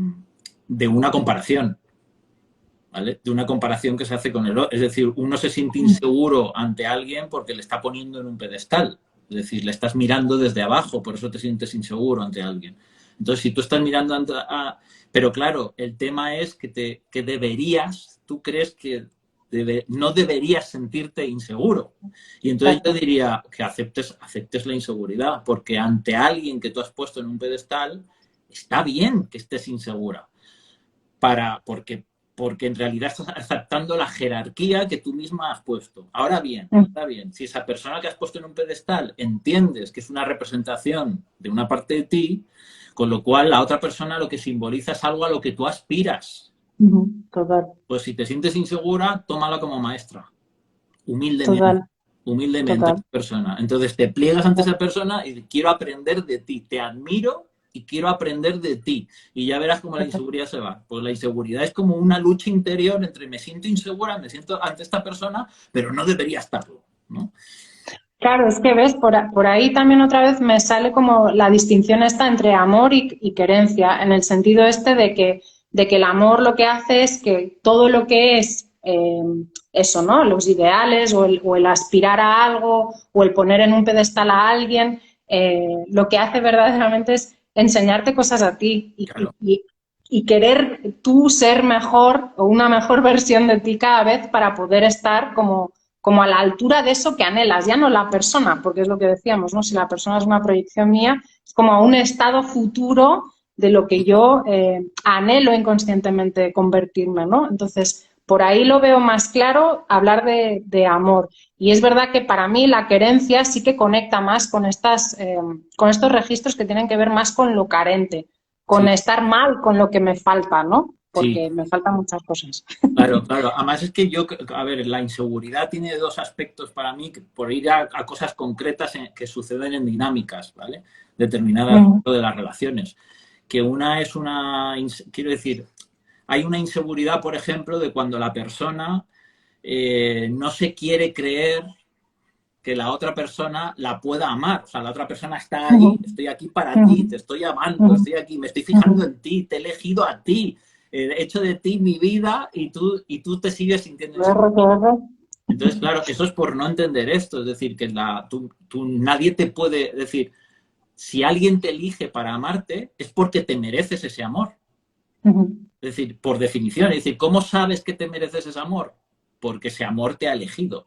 una comparación, ¿vale? De una comparación que se hace con el otro. Es decir, uno se siente inseguro ante alguien porque le está poniendo en un pedestal. Es decir, le estás mirando desde abajo, por eso te sientes inseguro ante alguien. Entonces, si tú estás mirando pero claro, el tema es que deberías, tú crees que no deberías sentirte inseguro. Y entonces yo diría que aceptes la inseguridad, porque ante alguien que tú has puesto en un pedestal, está bien que estés insegura. Porque en realidad estás aceptando la jerarquía que tú misma has puesto. Ahora bien, si esa persona que has puesto en un pedestal entiendes que es una representación de una parte de ti, con lo cual la otra persona lo que simboliza es algo a lo que tú aspiras. Total. Pues si te sientes insegura, tómala como maestra, humildemente. Humildemente, persona. Entonces te pliegas ante esa persona y quiero aprender de ti, te admiro y quiero aprender de ti. Y ya verás cómo la inseguridad se va. Pues la inseguridad es como una lucha interior entre me siento insegura, me siento ante esta persona, pero no debería estarlo, ¿no? Claro, es que ves, por ahí también otra vez me sale como la distinción esta entre amor y querencia, en el sentido este de que el amor lo que hace es que todo lo que es eso, ¿no? Los ideales o el aspirar a algo o el poner en un pedestal a alguien, lo que hace verdaderamente es enseñarte cosas a ti Claro. y querer tú ser mejor o una mejor versión de ti cada vez para poder estar como a la altura de eso que anhelas, ya no la persona, porque es lo que decíamos, ¿no? Si la persona es una proyección mía, es como un estado futuro de lo que yo anhelo inconscientemente convertirme, ¿no? Entonces, por ahí lo veo más claro hablar de amor. Y es verdad que para mí la querencia sí que conecta más con con estos registros que tienen que ver más con lo carente, con estar mal con lo que me falta, ¿no? Porque me faltan muchas cosas. Claro, claro. Además es que a ver, la inseguridad tiene dos aspectos para mí, por ir a cosas concretas que suceden en dinámicas, ¿vale? Determinadas de las relaciones. Que una es quiero decir, hay una inseguridad, por ejemplo, de cuando la persona no se quiere creer que la otra persona la pueda amar. O sea, la otra persona está ahí, estoy aquí para ti, te estoy amando, estoy aquí, me estoy fijando en ti, te he elegido a ti, he hecho de ti mi vida y tú te sigues sintiendo inseguro. Entonces, claro, eso es por no entender esto. Es decir, que nadie te puede decir, si alguien te elige para amarte, es porque te mereces ese amor. Es decir, por definición. Es decir, ¿cómo sabes que te mereces ese amor? Porque ese amor te ha elegido.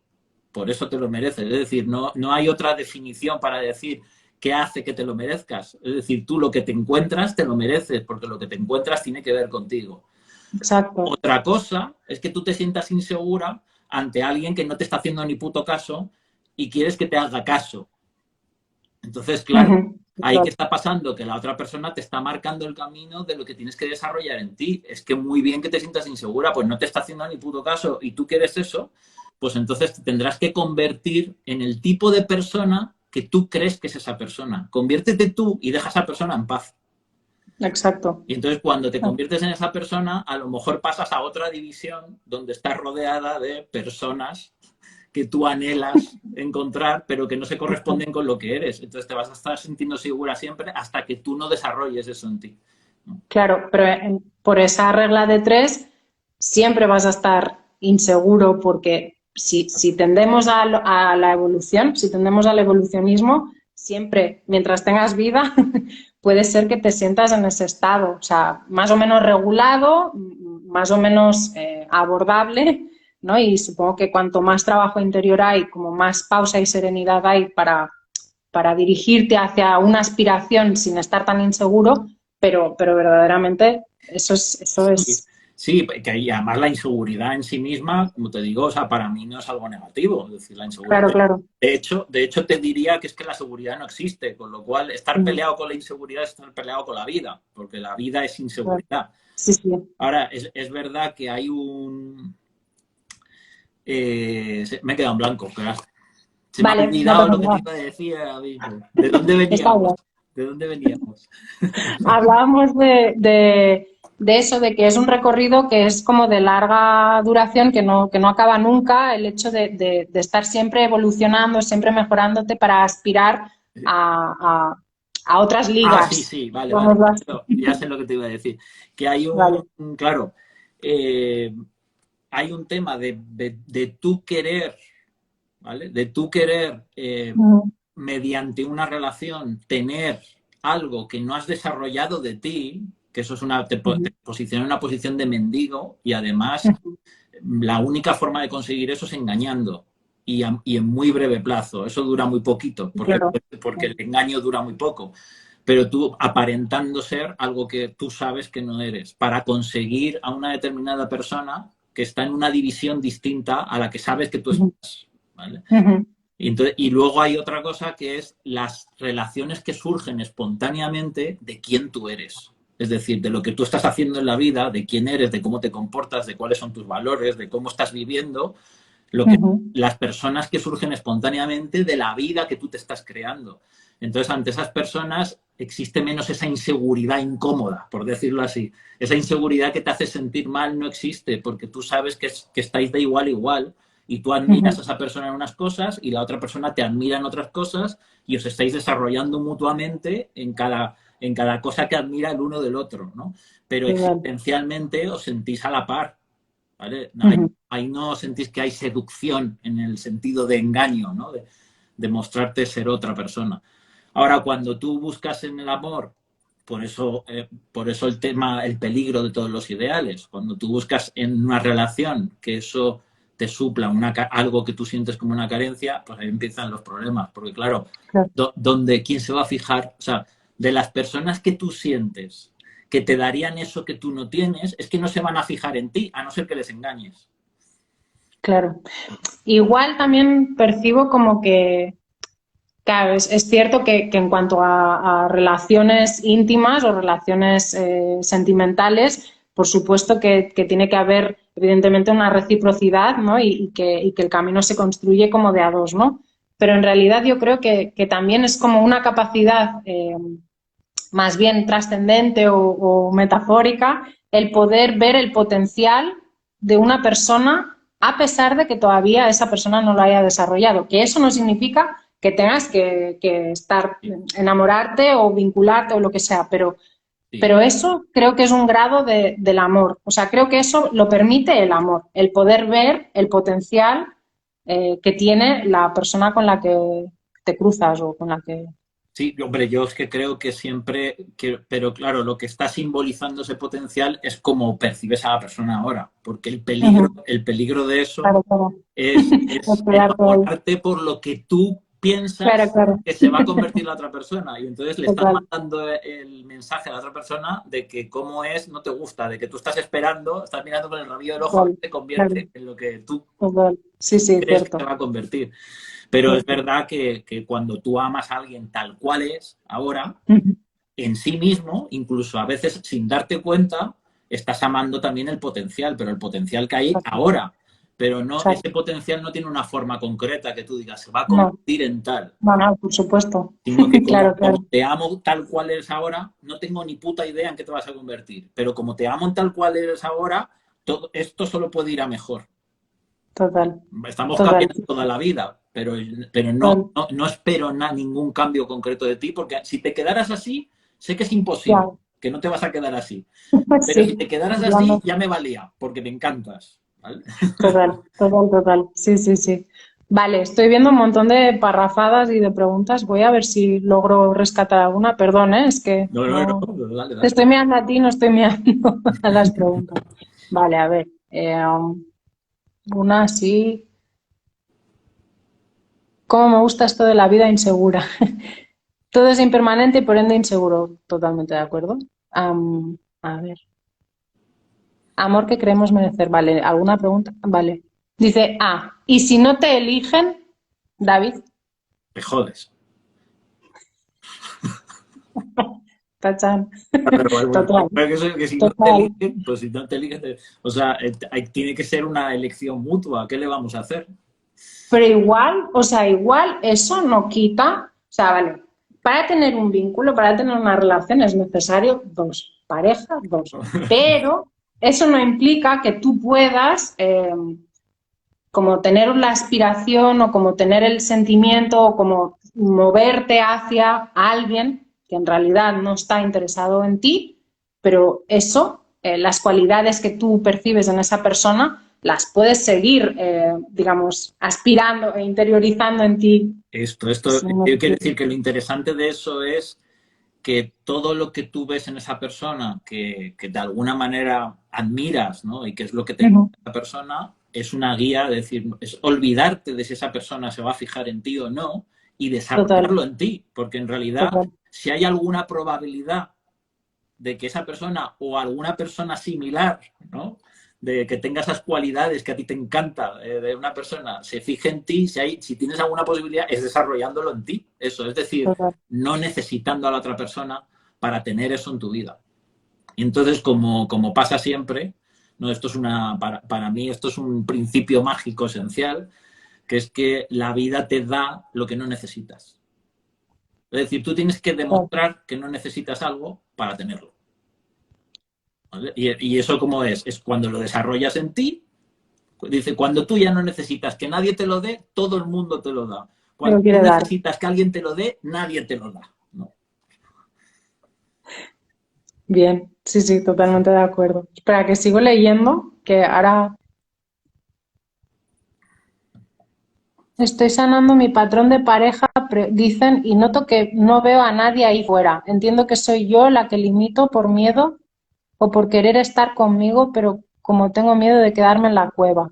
Por eso te lo mereces. Es decir, no hay otra definición para decir qué hace que te lo merezcas. Es decir, tú lo que te encuentras te lo mereces, porque lo que te encuentras tiene que ver contigo. Exacto. Otra cosa es que tú te sientas insegura ante alguien que no te está haciendo ni puto caso y quieres que te haga caso. Entonces, claro, ahí que está pasando que la otra persona te está marcando el camino de lo que tienes que desarrollar en ti. Es que muy bien que te sientas insegura, pues no te está haciendo ni puto caso y tú quieres eso, pues entonces te tendrás que convertir en el tipo de persona que tú crees que es esa persona. Conviértete tú y deja a esa persona en paz. Exacto. Y entonces cuando te conviertes en esa persona, a lo mejor pasas a otra división donde estás rodeada de personas que tú anhelas encontrar, pero que no se corresponden con lo que eres. Entonces te vas a estar sintiendo segura siempre hasta que tú no desarrolles eso en ti, ¿no? Claro, pero por esa regla de 3 siempre vas a estar inseguro porque si tendemos a la evolución, si tendemos al evolucionismo, siempre, mientras tengas vida, puede ser que te sientas en ese estado, o sea, más o menos regulado, más o menos abordable, ¿no? Y supongo que cuanto más trabajo interior hay, como más pausa y serenidad hay para dirigirte hacia una aspiración sin estar tan inseguro, pero verdaderamente eso es... Sí, que además la inseguridad en sí misma, como te digo, o sea, para mí no es algo negativo. Es decir, la inseguridad. Claro. De hecho, te diría que es que la seguridad no existe, con lo cual estar peleado con la inseguridad es estar peleado con la vida, porque la vida es inseguridad. Sí. Ahora, es verdad que hay me he quedado en blanco, claro. Se me ha olvidado lo que te iba a decir ahora mismo. ¿De dónde veníamos? ¿De dónde veníamos? Hablábamos de eso, de que es un recorrido que es como de larga duración, que no acaba nunca, el hecho de estar siempre evolucionando, siempre mejorándote para aspirar a a otras Ah, sí, ligas. sí, vale, vale. Digámoslo así. Ya sé lo que te iba a decir. Que hay Vale. claro, eh, hay un tema de tú querer, ¿vale? De tú querer, Ujú, mediante una relación, tener algo que no has desarrollado de ti, que eso es te ujú, posiciona en una posición de mendigo y además la única forma de conseguir eso es engañando y en muy breve plazo. Eso dura muy poquito, claro. porque el engaño dura muy poco. Pero tú aparentando ser algo que tú sabes que no eres, para conseguir a una determinada persona que está en una división distinta a la que sabes que tú Ujú, estás. ¿Vale? ujú, Y luego hay otra cosa que es las relaciones que surgen espontáneamente de quién tú eres. Es decir, de lo que tú estás haciendo en la vida, de quién eres, de cómo te comportas, de cuáles son tus valores, de cómo estás viviendo, ujú, las personas que surgen espontáneamente de la vida que tú te estás creando. Entonces, ante esas personas existe menos esa inseguridad incómoda, por decirlo así. Esa inseguridad que te hace sentir mal no existe, porque tú sabes que estáis de igual a igual y tú admiras ujú, a esa persona en unas cosas y la otra persona te admira en otras cosas y os estáis desarrollando mutuamente en cada cosa que admira el uno del otro, ¿no? Pero total. existencialmente os sentís a la par, ¿vale? Ujú, Ahí no sentís que hay seducción en el sentido de engaño, ¿no? De mostrarte ser otra persona. Ahora, cuando tú buscas en el amor, por eso el tema, el peligro de todos los ideales, cuando tú buscas en una relación que eso te supla algo que tú sientes como una carencia, pues ahí empiezan los problemas, porque claro, claro. ¿quién se va a fijar? O sea, de las personas que tú sientes que te darían eso que tú no tienes, es que no se van a fijar en ti, a no ser que les engañes. Claro. Igual también percibo como que, claro, es cierto que en cuanto a relaciones íntimas o relaciones sentimentales, por supuesto que tiene que haber, evidentemente, una reciprocidad, ¿no? Y que el camino se construye como de a dos, ¿no? Pero en realidad yo creo que también es como una capacidad más bien trascendente o metafórica, el poder ver el potencial de una persona a pesar de que todavía esa persona no lo haya desarrollado. Que eso no significa que tengas que estar, Sí, enamorarte o vincularte o lo que sea, sí. pero eso creo que es un grado del amor. O sea, creo que eso lo permite el amor, el poder ver el potencial que tiene la persona con la que te cruzas o con la que... Sí, hombre, yo es que creo que siempre, pero claro, lo que está simbolizando ese potencial es cómo percibes a la persona ahora, porque el peligro de eso Claro, claro. es Estoy de acuerdo. enamorarte por lo que tú Claro, piensas claro. que se va a convertir la otra persona y entonces le estás Total, mandando el mensaje a la otra persona de que cómo es no te gusta, de que tú estás esperando, estás mirando con el rabillo del ojo a ver total. si se Claro, convierte en lo que tú total. Sí, sí, crees que se cierto. va a convertir. Pero es Cierto. verdad que cuando tú amas a alguien tal cual es ahora, Ujú. en sí mismo, incluso a veces sin darte cuenta, estás amando también el potencial, pero el potencial que hay Exacto, ahora. Pero no, ese exacto. potencial no tiene una forma concreta que tú digas, se va a No, convertir en tal, no, no, por supuesto. sino que Claro, como claro. te amo tal cual eres ahora, no tengo ni puta idea en qué te vas a convertir. Pero como te amo tal cual eres ahora, todo esto solo puede ir a mejor. Total, Estamos total. cambiando toda la vida, pero Total. no espero ningún cambio concreto de ti, porque si te quedaras así, sé que es imposible, Ya. que no te vas a quedar así. Pero si Sí, te quedaras así, hablando. ya me valía, porque me encantas. ¿Vale? Total, total, total. Sí, sí, sí. Vale, estoy viendo un montón de parrafadas y de preguntas. Voy a ver si logro rescatar alguna. Perdón, ¿eh? Es que No, no, no. no, dale, Te dale. estoy mirando a ti, no estoy mirando a las preguntas. Vale, a ver. Una así. ¿Cómo me gusta esto de la vida insegura? Todo es impermanente y por ende inseguro. Totalmente de acuerdo. A ver. Amor que creemos merecer. Vale, ¿alguna pregunta? Vale. Dice, ¿y si no te eligen, David? Te jodes. Tachan. Claro, bueno, Total, creo que si no te total. eligen, pues si no te eligen, o sea, tiene que ser una elección mutua. ¿Qué le vamos a hacer? Pero igual, o sea, igual eso no quita, o sea, vale, para tener un vínculo, para tener una relación es necesario dos, parejas, dos. Pero eso no implica que tú puedas como tener la aspiración o como tener el sentimiento o como moverte hacia alguien que en realidad no está interesado en ti, pero eso, las cualidades que tú percibes en esa persona, las puedes seguir, digamos, aspirando e interiorizando en ti. Esto, Sí, no yo quiero sé. decir que lo interesante de eso es que todo lo que tú ves en esa persona, que de alguna manera admiras, ¿no? Y que es lo que te Ujú. gusta esa persona, es una guía, es decir, es olvidarte de si esa persona se va a fijar en ti o no y Total, desarrollarlo en ti, porque en realidad, total. si hay alguna probabilidad de que esa persona o alguna persona similar, ¿no? De que tenga esas cualidades que a ti te encanta de una persona, se fije en ti, si tienes alguna posibilidad, es desarrollándolo en ti. Eso, es decir, Total. no necesitando a la otra persona para tener eso en tu vida. Y entonces, como pasa siempre, ¿no? Esto es para mí esto es un principio mágico esencial, que es que la vida te da lo que no necesitas. Es decir, tú tienes que demostrar que no necesitas algo para tenerlo. ¿Vale? Y eso cómo es cuando lo desarrollas en ti, dice, cuando tú ya no necesitas que nadie te lo dé, todo el mundo te lo da. Me Cuando lo tú quiere dar. necesitas que alguien te lo dé, nadie te lo da. ¿No? Bien, sí, sí, totalmente de acuerdo. Espera, que sigo leyendo, que ahora estoy sanando mi patrón de pareja, dicen, y noto que no veo a nadie ahí fuera. Entiendo que soy yo la que limito por miedo o por querer estar conmigo, pero como tengo miedo de quedarme en la cueva.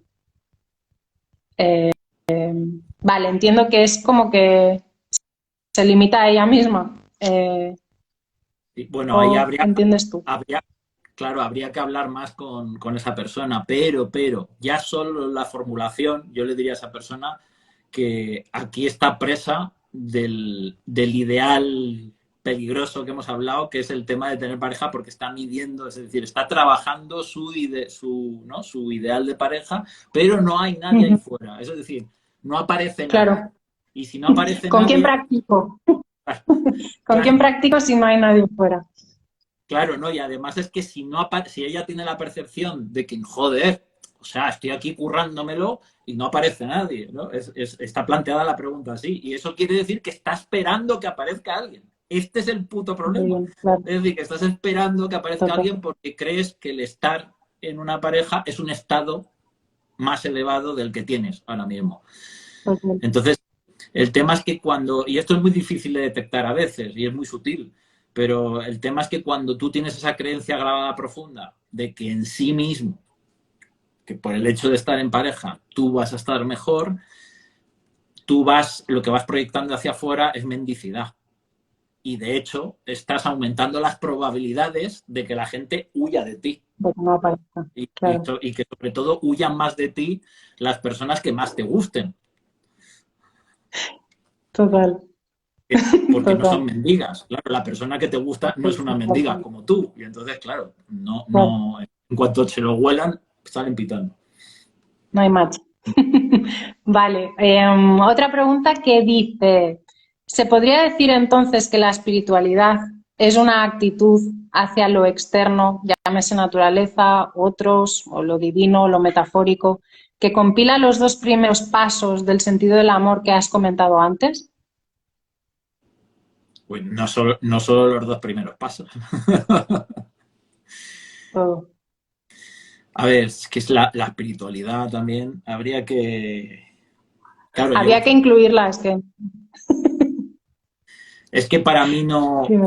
Vale, entiendo que es como que se limita a ella misma. Y, bueno, ahí ¿O entiendes tú? claro, habría que hablar más con esa persona, pero, ya solo la formulación, yo le diría a esa persona que aquí está presa del ideal peligroso que hemos hablado, que es el tema de tener pareja, porque está midiendo, es decir, está trabajando ¿no? su ideal de pareja, pero no hay nadie ahí Ujú. fuera. Es decir, no aparece nadie. Claro. Y si no aparece ¿Con quién nadie, practico? ¿Con quién claro, practico si no hay nadie fuera? claro, ¿no? Y además es que si ella tiene la percepción de que, joder, o sea, estoy aquí currándomelo y no aparece nadie, ¿no? Está planteada la pregunta así. Y eso quiere decir que está esperando que aparezca alguien. Este es el puto Muy problema. bien, claro, Es decir, que estás esperando que aparezca total, alguien porque crees que el estar en una pareja es un estado más elevado del que tienes ahora mismo. total. Entonces, el tema es que y esto es muy difícil de detectar a veces y es muy sutil, pero el tema es que cuando tú tienes esa creencia grabada profunda de que en sí mismo, que por el hecho de estar en pareja, tú vas a estar mejor, lo que vas proyectando hacia afuera es mendicidad. Y de hecho, estás aumentando las probabilidades de que la gente huya de ti. De que no aparezca, claro, Y que sobre todo huyan más de ti las personas que más te gusten. total, Porque no total, son mendigas. Claro, la persona que te gusta no es una mendiga como tú. Y entonces, claro, claro, en cuanto se lo huelan, salen pitando. no hay match. Vale, otra pregunta que dice, ¿se podría decir entonces que la espiritualidad es una actitud hacia lo externo, llámese naturaleza, otros, o lo divino, o lo metafórico, que compila los dos primeros pasos del sentido del amor que has comentado antes? Pues no solo los dos primeros pasos. Todo. A ver, es que es la espiritualidad también. Habría que. Claro, Había que incluirla, es que... es que para mí no. Dime.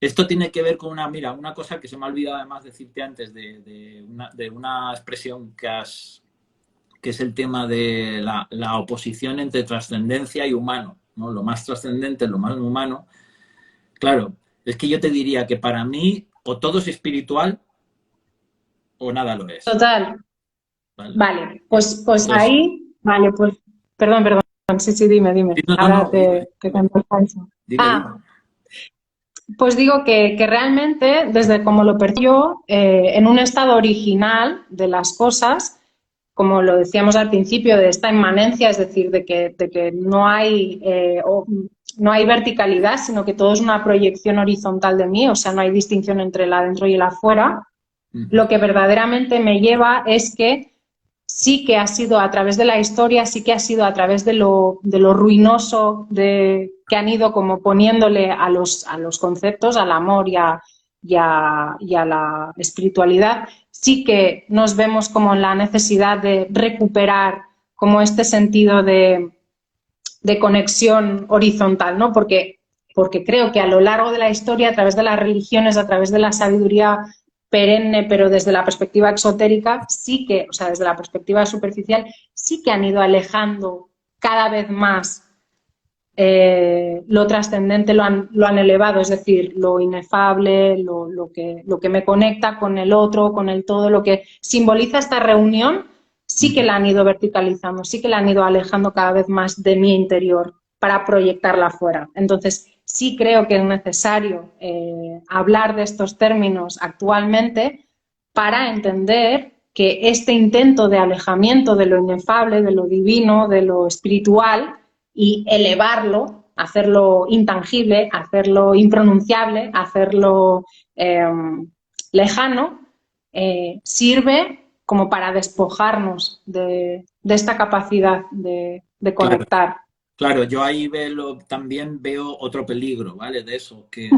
Esto tiene que ver con una cosa que se me ha olvidado además decirte antes de una expresión que es el tema de la oposición entre trascendencia y humano, ¿no? Lo más trascendente, lo más humano. Claro, es que yo te diría que para mí o todo es espiritual o nada lo es. Total. ¿Vale? Vale, pues Entonces, ahí, vale, pues, perdón, sí, sí, dime, no, ahora dime, te contesto eso. dime. Pues digo que realmente, desde como lo percibo, en un estado original de las cosas, como lo decíamos al principio, de esta inmanencia, es decir, de que no hay verticalidad, sino que todo es una proyección horizontal de mí, o sea, no hay distinción entre el adentro y el afuera, Uh -huh. lo que verdaderamente me lleva es que sí que ha sido a través de la historia, sí que ha sido a través de lo ruinoso que han ido como poniéndole a los conceptos, al amor y a la espiritualidad, sí que nos vemos como en la necesidad de recuperar como este sentido de conexión horizontal, ¿no? Porque creo que a lo largo de la historia, a través de las religiones, a través de la sabiduría perenne, pero desde la perspectiva exotérica, sí que, o sea, desde la perspectiva superficial, sí que han ido alejando cada vez más lo trascendente, lo han elevado, es decir, lo inefable, lo que me conecta con el otro, con el todo, lo que simboliza esta reunión, sí que la han ido verticalizando, sí que la han ido alejando cada vez más de mi interior para proyectarla afuera. Entonces, sí creo que es necesario hablar de estos términos actualmente para entender que este intento de alejamiento de lo inefable, de lo divino, de lo espiritual y elevarlo, hacerlo intangible, hacerlo impronunciable, hacerlo lejano, sirve como para despojarnos de esta capacidad de Claro, conectar. claro, yo ahí también veo otro peligro, ¿vale? De eso, que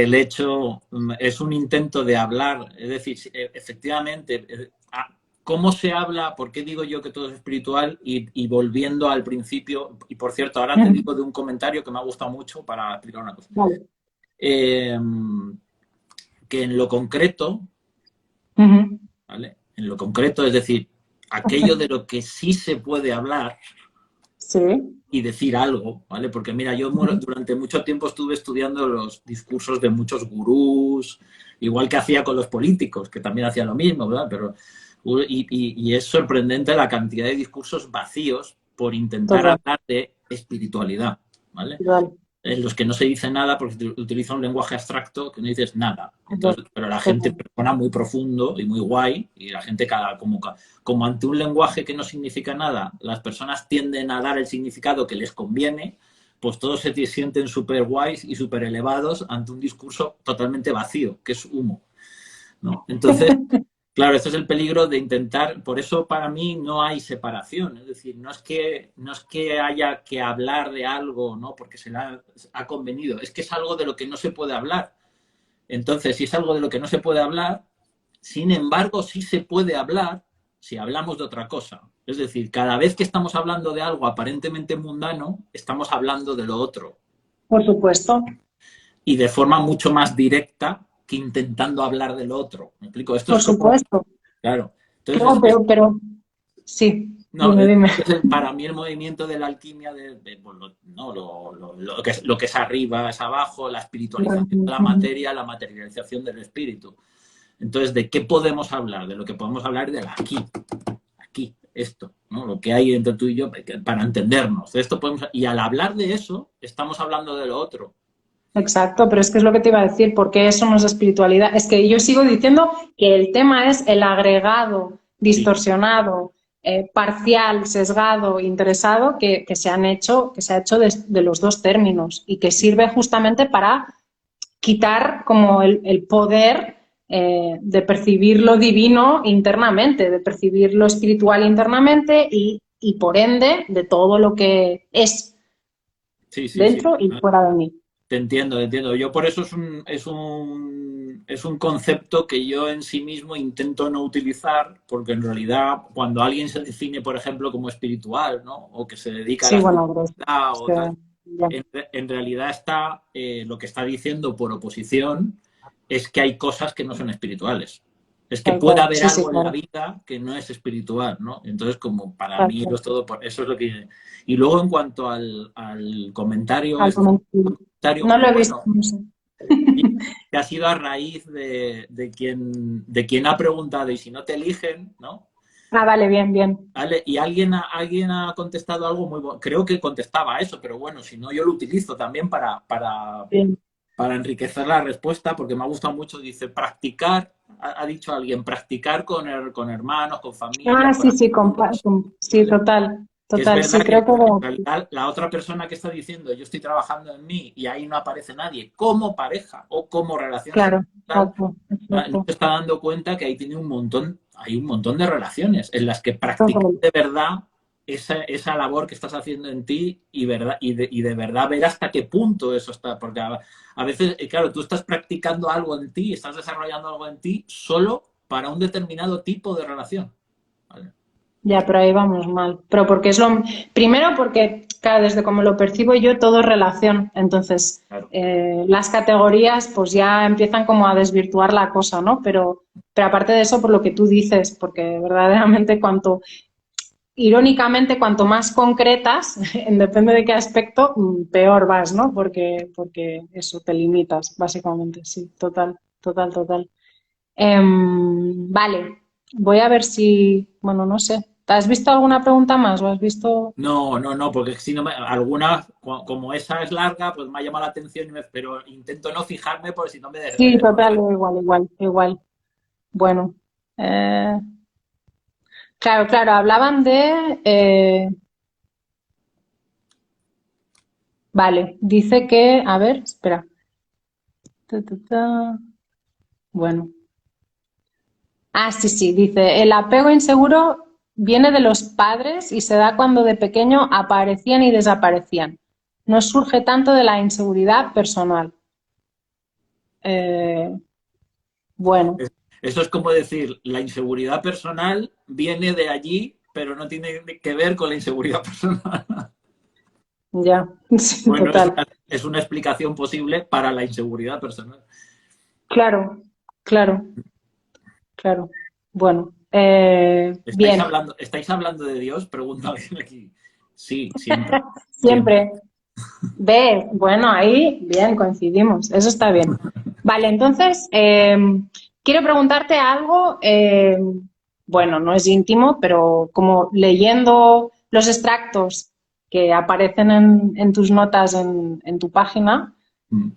el hecho es un intento de hablar, es decir, efectivamente, ¿cómo se habla? ¿Por qué digo yo que todo es espiritual? Y volviendo al principio, y por cierto, ahora te digo de un comentario que me ha gustado mucho para explicar una cosa. Vale. Que en lo concreto, ¿vale? En lo concreto, es decir, aquello de lo que sí se puede hablar, sí, y decir algo, ¿vale? Porque mira, yo durante mucho tiempo estuve estudiando los discursos de muchos gurús, igual que hacía con los políticos, que también hacía lo mismo, ¿verdad? Pero, y es sorprendente la cantidad de discursos vacíos por intentar total, hablar de espiritualidad, ¿vale? total, En los que no se dice nada porque utiliza un lenguaje abstracto que no dices nada. Entonces, pero la gente total. persona muy profundo y muy guay, y la gente como ante un lenguaje que no significa nada, las personas tienden a dar el significado que les conviene, pues todos se sienten súper guays y súper elevados ante un discurso totalmente vacío, que es humo, ¿no? Entonces, claro, este es el peligro de intentar, por eso para mí no hay separación, es decir, no es que haya que hablar de algo, ¿no? Porque se le ha convenido, es que es algo de lo que no se puede hablar. Entonces, si es algo de lo que no se puede hablar, sin embargo, sí se puede hablar si hablamos de otra cosa. Es decir, cada vez que estamos hablando de algo aparentemente mundano, estamos hablando de lo otro. Por supuesto. Y de forma mucho más directa que intentando hablar de lo otro. ¿Me explico? Esto Por es como, supuesto. claro. Creo, Entonces, pero sí, no, dime, dime. para mí el movimiento de la alquimia, pues, no, lo que es arriba es abajo, la espiritualización de la materia, la materialización del espíritu. Entonces, ¿de qué podemos hablar? De lo que podemos hablar del aquí, esto, ¿no? Lo que hay entre tú y yo para entendernos. Y al hablar de eso, estamos hablando de lo otro. Exacto, pero es que es lo que te iba a decir, porque eso no es espiritualidad. Es que yo sigo diciendo que el tema es el agregado, Sí, distorsionado, parcial, sesgado, interesado que se ha hecho de los dos términos y que sirve justamente para quitar como el poder de percibir lo divino internamente, de percibir lo espiritual internamente y por ende de todo lo que es sí, sí, sí. dentro y fuera de mí. Te entiendo, te entiendo. Yo por eso es un concepto que yo en sí mismo intento no utilizar, porque en realidad cuando alguien se define, por ejemplo, como espiritual, ¿no? O que se dedica a la Sí, bueno, pero espiritualidad es o tal, que ya. en realidad lo que está diciendo por oposición es que hay cosas que no son espirituales. Es que Tal puede cual. haber Sí, sí, algo en la claro. vida que no es espiritual, ¿no? Entonces, como para Tal mí cual. eso es lo que... Y luego en cuanto al comentario, Al comentario. comentario No muy lo he visto, bueno, no sé. que ha sido a raíz de quien ha preguntado, y si no te eligen, ¿no? Ah, vale, bien, bien. ¿Vale? Y alguien ha contestado algo muy bueno. Creo que contestaba eso, pero bueno, si no, yo lo utilizo también Bien. para enriquecer la respuesta, porque me ha gustado mucho. Dice, practicar, ha dicho alguien, practicar con hermanos, con familia, Ah, con sí, sí, amigos, sí, ¿vale? total. Que es total, sí, verdad que creo que... en realidad la otra persona que está diciendo yo estoy trabajando en mí y ahí no aparece nadie como pareja o como relación Claro, sentimental, exacto, no exacto. se está dando cuenta que ahí tiene hay un montón de relaciones en las que practicas Total. de verdad esa labor que estás haciendo en ti y de verdad ver hasta qué punto eso está. Porque a veces, claro, tú estás practicando algo en ti, estás desarrollando algo en ti solo para un determinado tipo de relación. ¿Vale? Ya, pero ahí vamos mal. Pero porque es lo... Primero porque, claro, desde como lo percibo yo, todo es relación. Entonces, Claro. las categorías pues ya empiezan como a desvirtuar la cosa, ¿no? Pero aparte de eso, por lo que tú dices, porque verdaderamente irónicamente, cuanto más concretas, depende de qué aspecto, peor vas, ¿no? Porque eso, te limitas, básicamente. Sí, total, total, total. Vale, voy a ver si, bueno, no sé. ¿Has visto alguna pregunta más o has visto? No, porque si no alguna, como esa es larga, pues me ha llamado la atención, pero intento no fijarme porque si no me Sí, desvelo. total, igual, igual, igual. Bueno, eh, claro, claro, hablaban de, vale, dice que, a ver, espera. Ta, ta, ta. Bueno, sí, sí, dice, el apego inseguro viene de los padres y se da cuando de pequeño aparecían y desaparecían. No surge tanto de la inseguridad personal. Eh, bueno. Eso es como decir, la inseguridad personal viene de allí, pero no tiene que ver con la inseguridad personal. Ya, sí, Bueno, total. es una explicación posible para la inseguridad personal. Claro, claro, claro. Bueno, bien, ¿Estáis hablando de Dios? Pregunta alguien aquí. Sí, siempre, siempre. siempre. Ve, bueno, ahí, bien, coincidimos. Eso está bien. Vale, entonces, quiero preguntarte algo, bueno, no es íntimo, pero como leyendo los extractos que aparecen en tus notas en tu página, Mm.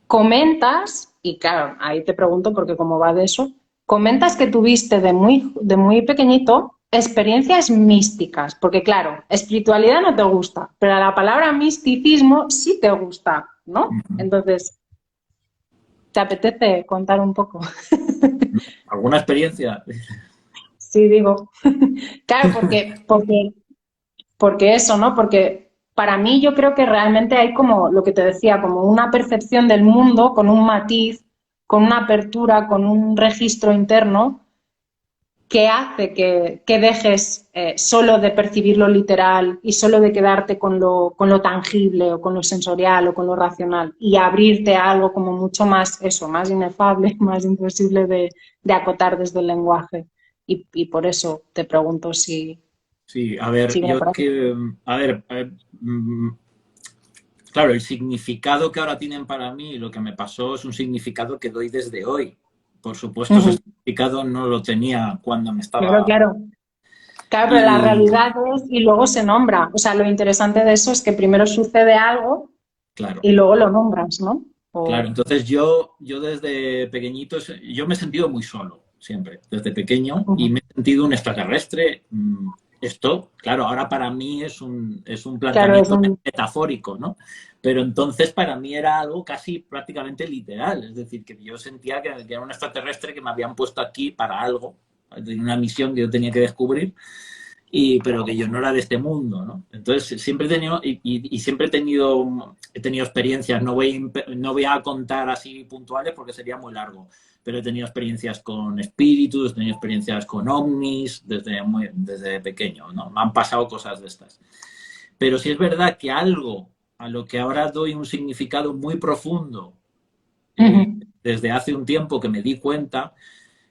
comentas, y claro, ahí te pregunto porque como va de eso, comentas que tuviste de muy pequeñito experiencias místicas, porque claro, espiritualidad no te gusta, pero la palabra misticismo sí te gusta, ¿no? Entonces, ¿te apetece contar un poco? ¿Alguna experiencia? Sí, digo. Claro, porque eso, ¿no? Porque para mí yo creo que realmente hay como, lo que te decía, como una percepción del mundo con un matiz, con una apertura, con un registro interno que hace que dejes solo de percibir lo literal y solo de quedarte con lo tangible o con lo sensorial o con lo racional y abrirte a algo como mucho más, eso, más inefable, más imposible de acotar desde el lenguaje. Y por eso te pregunto Sí, a ver, si viene yo por es ahí. que, claro, el significado que ahora tienen para mí, lo que me pasó, es un significado que doy desde hoy. Por supuesto, ese Ujú. significado no lo tenía cuando me Claro, estaba... claro. Claro, pero la Y, realidad es, y luego se nombra. O sea, lo interesante de eso es que primero sucede algo claro, y luego lo nombras, ¿no? claro. O, Entonces yo desde pequeñito, yo me he sentido muy solo, siempre, desde pequeño, y ujú. me he sentido un extraterrestre. Esto, claro, ahora para mí es un Claro, es planteamiento un... metafórico, ¿no? Pero entonces para mí era algo casi prácticamente literal, es decir, que yo sentía que era un extraterrestre que me habían puesto aquí para algo, tenía una misión que yo tenía que descubrir, pero que yo no era de este mundo, ¿no? Entonces siempre he tenido, y siempre he tenido experiencias, no voy a contar así puntuales porque sería muy largo, pero he tenido experiencias con espíritus, he tenido experiencias con ovnis desde pequeño, ¿no? Me han pasado cosas de estas. Pero sí es verdad que algo a lo que ahora doy un significado muy profundo, Ujú. desde hace un tiempo que me di cuenta,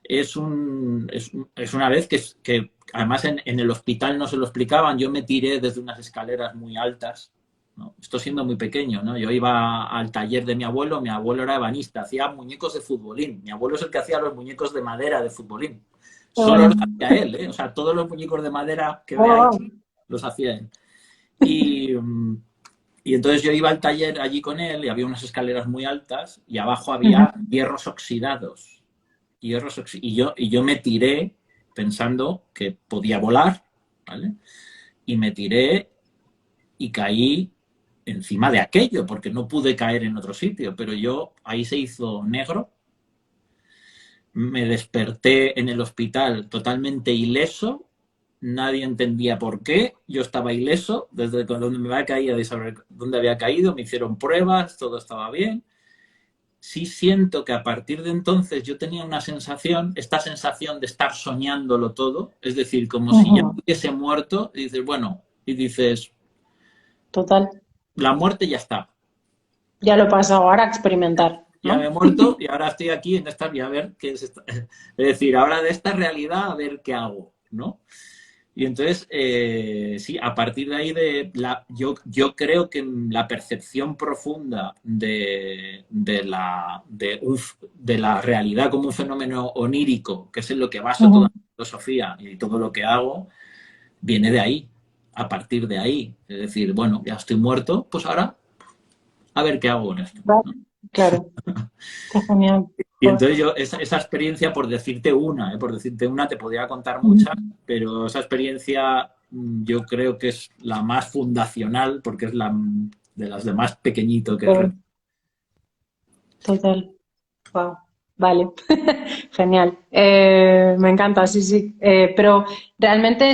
es una vez que además en el hospital no se lo explicaban, yo me tiré desde unas escaleras muy altas, ¿no? Esto siendo muy pequeño, ¿no? Yo iba al taller de mi abuelo era ebanista, hacía muñecos de futbolín, mi abuelo es el que hacía los muñecos de madera de futbolín, Qué solo bueno. los hacía él, ¿eh? O sea, todos los muñecos de madera que Oh, veáis wow. los hacía él. Y, y entonces yo iba al taller allí con él y había unas escaleras muy altas y abajo Ujú. había hierros oxidados y yo me tiré pensando que podía volar, ¿vale? y me tiré y caí encima de aquello, porque no pude caer en otro sitio, pero yo ahí se hizo negro, me desperté en el hospital totalmente ileso, nadie entendía por qué, yo estaba ileso, desde donde me había caído, de saber dónde había caído, me hicieron pruebas, todo estaba bien. Sí siento que a partir de entonces yo tenía una sensación, esta sensación de estar soñándolo todo, es decir, como si ya hubiese muerto, y dices, bueno, y dices, Total. la muerte ya está. Ya lo he pasado, ahora a experimentar, Ya me ¿no? he muerto y ahora estoy aquí en esta, y a ver qué es esta. Es decir, ahora de esta realidad a ver qué hago, ¿no? Y entonces, sí, a partir de ahí yo creo que la percepción profunda de la realidad como un fenómeno onírico, que es en lo que baso toda mi filosofía y todo lo que hago, viene de ahí, a partir de ahí. Es decir, bueno, ya estoy muerto, pues ahora a ver qué hago con esto, ¿no? Claro, qué genial. Y entonces yo, esa experiencia, por decirte una, te podría contar muchas, pero esa experiencia yo creo que es la más fundacional, porque es la de las demás pequeñito que Total. Total. Wow. Vale. Genial. Me encanta, sí, sí. Pero realmente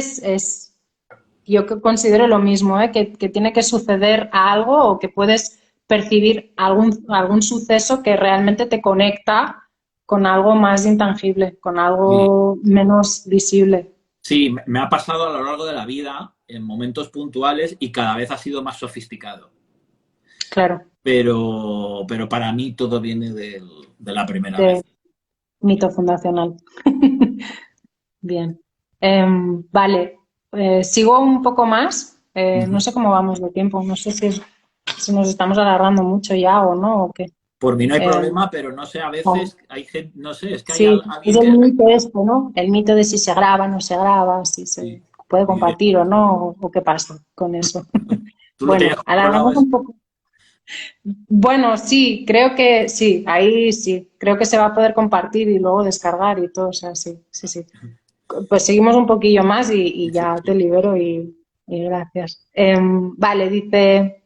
yo que considero lo mismo, que tiene que suceder algo o que puedes percibir algún suceso que realmente te conecta con algo más intangible, con sí, algo menos visible. sí, me ha pasado a lo largo de la vida en momentos puntuales y cada vez ha sido más sofisticado. Claro, Pero para mí todo viene de la primera de vez. mito fundacional. Bien. Vale, sigo un poco más. No sé cómo vamos de tiempo, no sé si nos estamos alargando mucho ya o no, o qué. Por mí no hay Em, problema, pero no sé, a vale. veces hay gente, no sé, es que hay Sí, es alguien el que... mito este, ¿no? El mito de si se graba, no se graba, si se Sí, puede y compartir o no, o qué pasa con eso. tú lo tenías Bueno, controlado alargamos eso. un poco. Bueno, sí, creo que sí, ahí sí, creo que se va a poder compartir y luego descargar y todo, o sea, sí, sí, sí. Pues seguimos un poquillo más y Sí, ya te libero y gracias. Vale, dice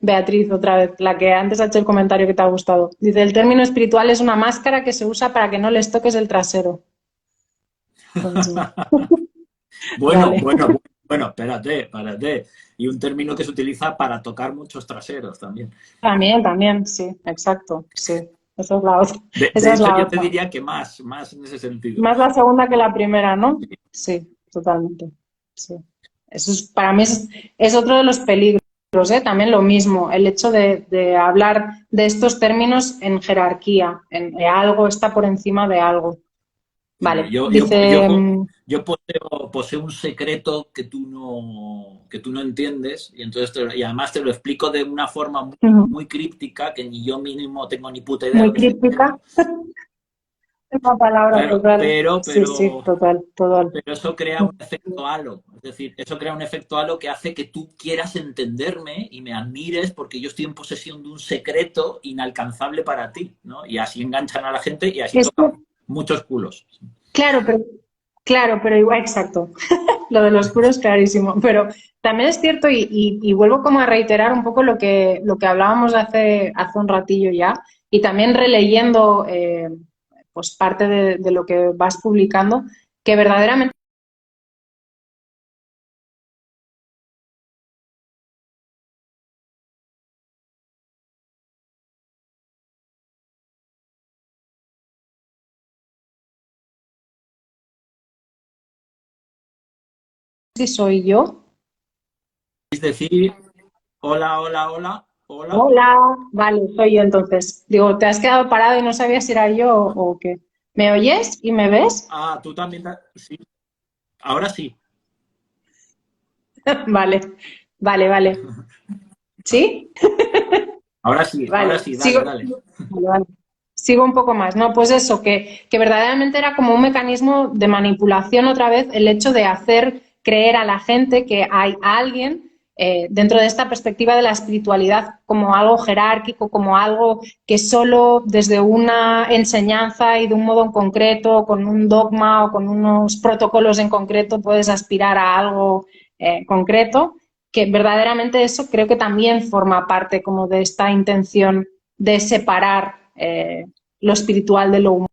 Beatriz otra vez, la que antes ha hecho el comentario que te ha gustado. Dice, el término espiritual es una máscara que se usa para que no les toques el trasero. Pues sí. bueno, Vale. bueno, bueno, espérate. Y un término que se utiliza para tocar muchos traseros también. También, sí, exacto, sí. Esa es la otra. De Esa es hecho, la yo te otra. diría que más en ese sentido. Más la segunda que la primera, ¿no? Sí, totalmente. Sí. Eso es, para mí es otro de los peligros, ¿eh? También lo mismo, el hecho de hablar de estos términos en jerarquía, en algo está por encima de algo. Sí, Vale, dice, yo poseo un secreto que tú no entiendes y entonces y además te lo explico de una forma muy, muy críptica que ni yo mínimo tengo ni puta idea de muy lo que estoy críptica, diciendo. es la palabra Claro, total. Sí, sí, total, total. pero eso crea un efecto halo. Es decir, eso crea un efecto halo que hace que tú quieras entenderme y me admires porque yo estoy en posesión de un secreto inalcanzable para ti, ¿no? Y así enganchan a la gente y así Es que, tocan muchos culos. claro, pero igual, exacto. Lo de los puros clarísimo. Pero también es cierto, y vuelvo como a reiterar un poco lo que hablábamos hace un ratillo ya, y también releyendo pues parte de lo que vas publicando, que verdaderamente si soy yo. Es decir, hola. Hola, vale, soy yo entonces. Digo, te has quedado parado y no sabías si era yo o qué. ¿Me oyes y me ves? Ah, tú también. Sí, ahora sí. Vale, vale. ¿Sí? Ahora Vale, sí, sigo, dale. vale, vale. Sigo un poco más. No, pues eso, que verdaderamente era como un mecanismo de manipulación otra vez, el hecho de hacer creer a la gente que hay alguien dentro de esta perspectiva de la espiritualidad como algo jerárquico, como algo que solo desde una enseñanza y de un modo en concreto, con un dogma o con unos protocolos en concreto, puedes aspirar a algo concreto, que verdaderamente eso creo que también forma parte como de esta intención de separar lo espiritual de lo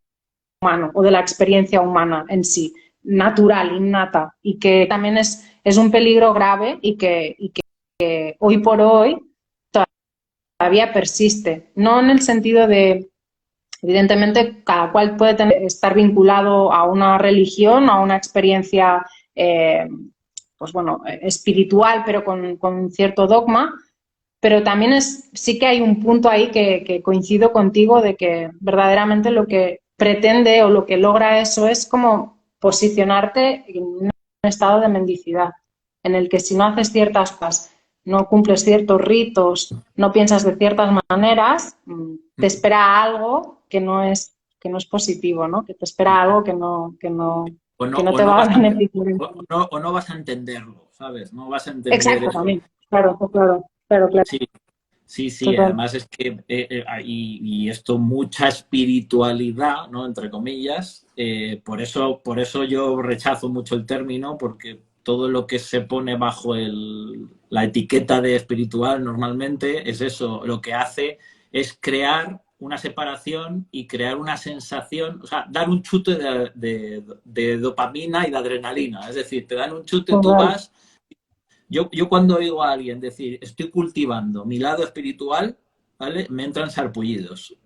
humano o de la experiencia humana en sí, natural, innata, y que también es un peligro grave y que hoy por hoy todavía persiste. No en el sentido de, evidentemente, cada cual puede estar vinculado a una religión, a una experiencia pues bueno, espiritual, pero con cierto dogma, pero también sí que hay un punto ahí que coincido contigo de que verdaderamente lo que pretende o lo que logra eso es como posicionarte en un estado de mendicidad, en el que si no haces ciertas cosas, no cumples ciertos ritos, no piensas de ciertas maneras, te espera algo que no es positivo, ¿no? Que te espera algo que no te va a beneficiar. O no vas a entenderlo, ¿sabes? No vas a entender Exacto, eso. también. Claro, claro, claro, claro. Sí, sí, sí. Total. Además es que, y esto, mucha espiritualidad, ¿no? Entre comillas. Por eso yo rechazo mucho el término, porque todo lo que se pone bajo la etiqueta de espiritual normalmente es eso. Lo que hace es crear una separación y crear una sensación, o sea, dar un chute de dopamina y de adrenalina. Es decir, te dan un chute, tú Total. vas. Yo cuando oigo a alguien decir, estoy cultivando mi lado espiritual, ¿vale? Me entran sarpullidos,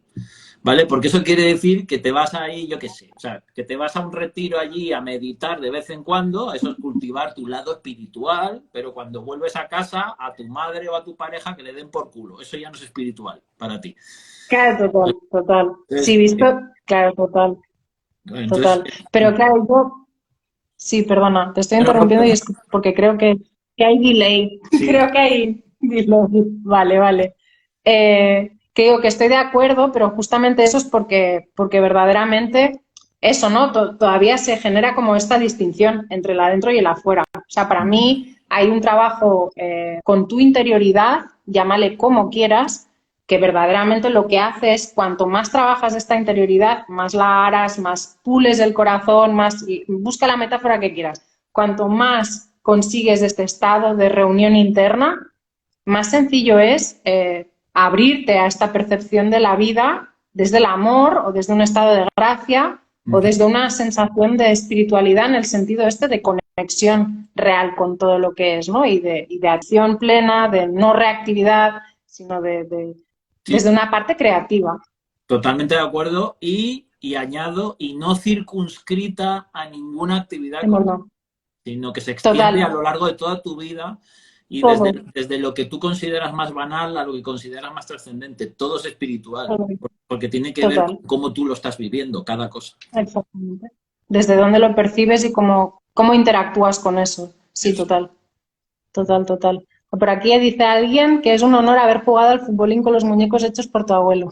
¿vale? Porque eso quiere decir que te vas ahí, yo qué sé, o sea, que te vas a un retiro allí a meditar de vez en cuando, eso es cultivar tu lado espiritual, pero cuando vuelves a casa, a tu madre o a tu pareja que le den por culo. Eso ya no es espiritual para ti. Claro, total, total. Sí, Entonces, visto, claro, total, entonces total. Pero claro, sí, perdona, te estoy no, no, interrumpiendo y es porque creo que hay delay. sí, Creo que hay delay. Vale, vale. Que digo que estoy de acuerdo, pero justamente eso es porque verdaderamente eso, ¿no? Todavía se genera como esta distinción entre el adentro y el afuera. O sea, para mí hay un trabajo con tu interioridad, llámale como quieras, que verdaderamente lo que hace es cuanto más trabajas esta interioridad, más la aras, más pules el corazón, más busca la metáfora que quieras. Cuanto más consigues este estado de reunión interna, más sencillo es abrirte a esta percepción de la vida desde el amor o desde un estado de gracia o desde una sensación de espiritualidad en el sentido este de conexión real con todo lo que es, ¿no? Y de acción plena, de no reactividad, sino desde sí, una parte creativa. totalmente de acuerdo y añado, y no circunscrita a ninguna actividad concreta, No. sino que se extiende a Total, lo largo de toda tu vida y todo, desde lo que tú consideras más banal a lo que consideras más trascendente. Todo es espiritual, todo, porque tiene que ver con total, cómo tú lo estás viviendo, cada cosa. exactamente. Desde dónde lo percibes y cómo interactúas con eso. Sí, Eso. total. Total, total. Por aquí dice alguien que es un honor haber jugado al futbolín con los muñecos hechos por tu abuelo.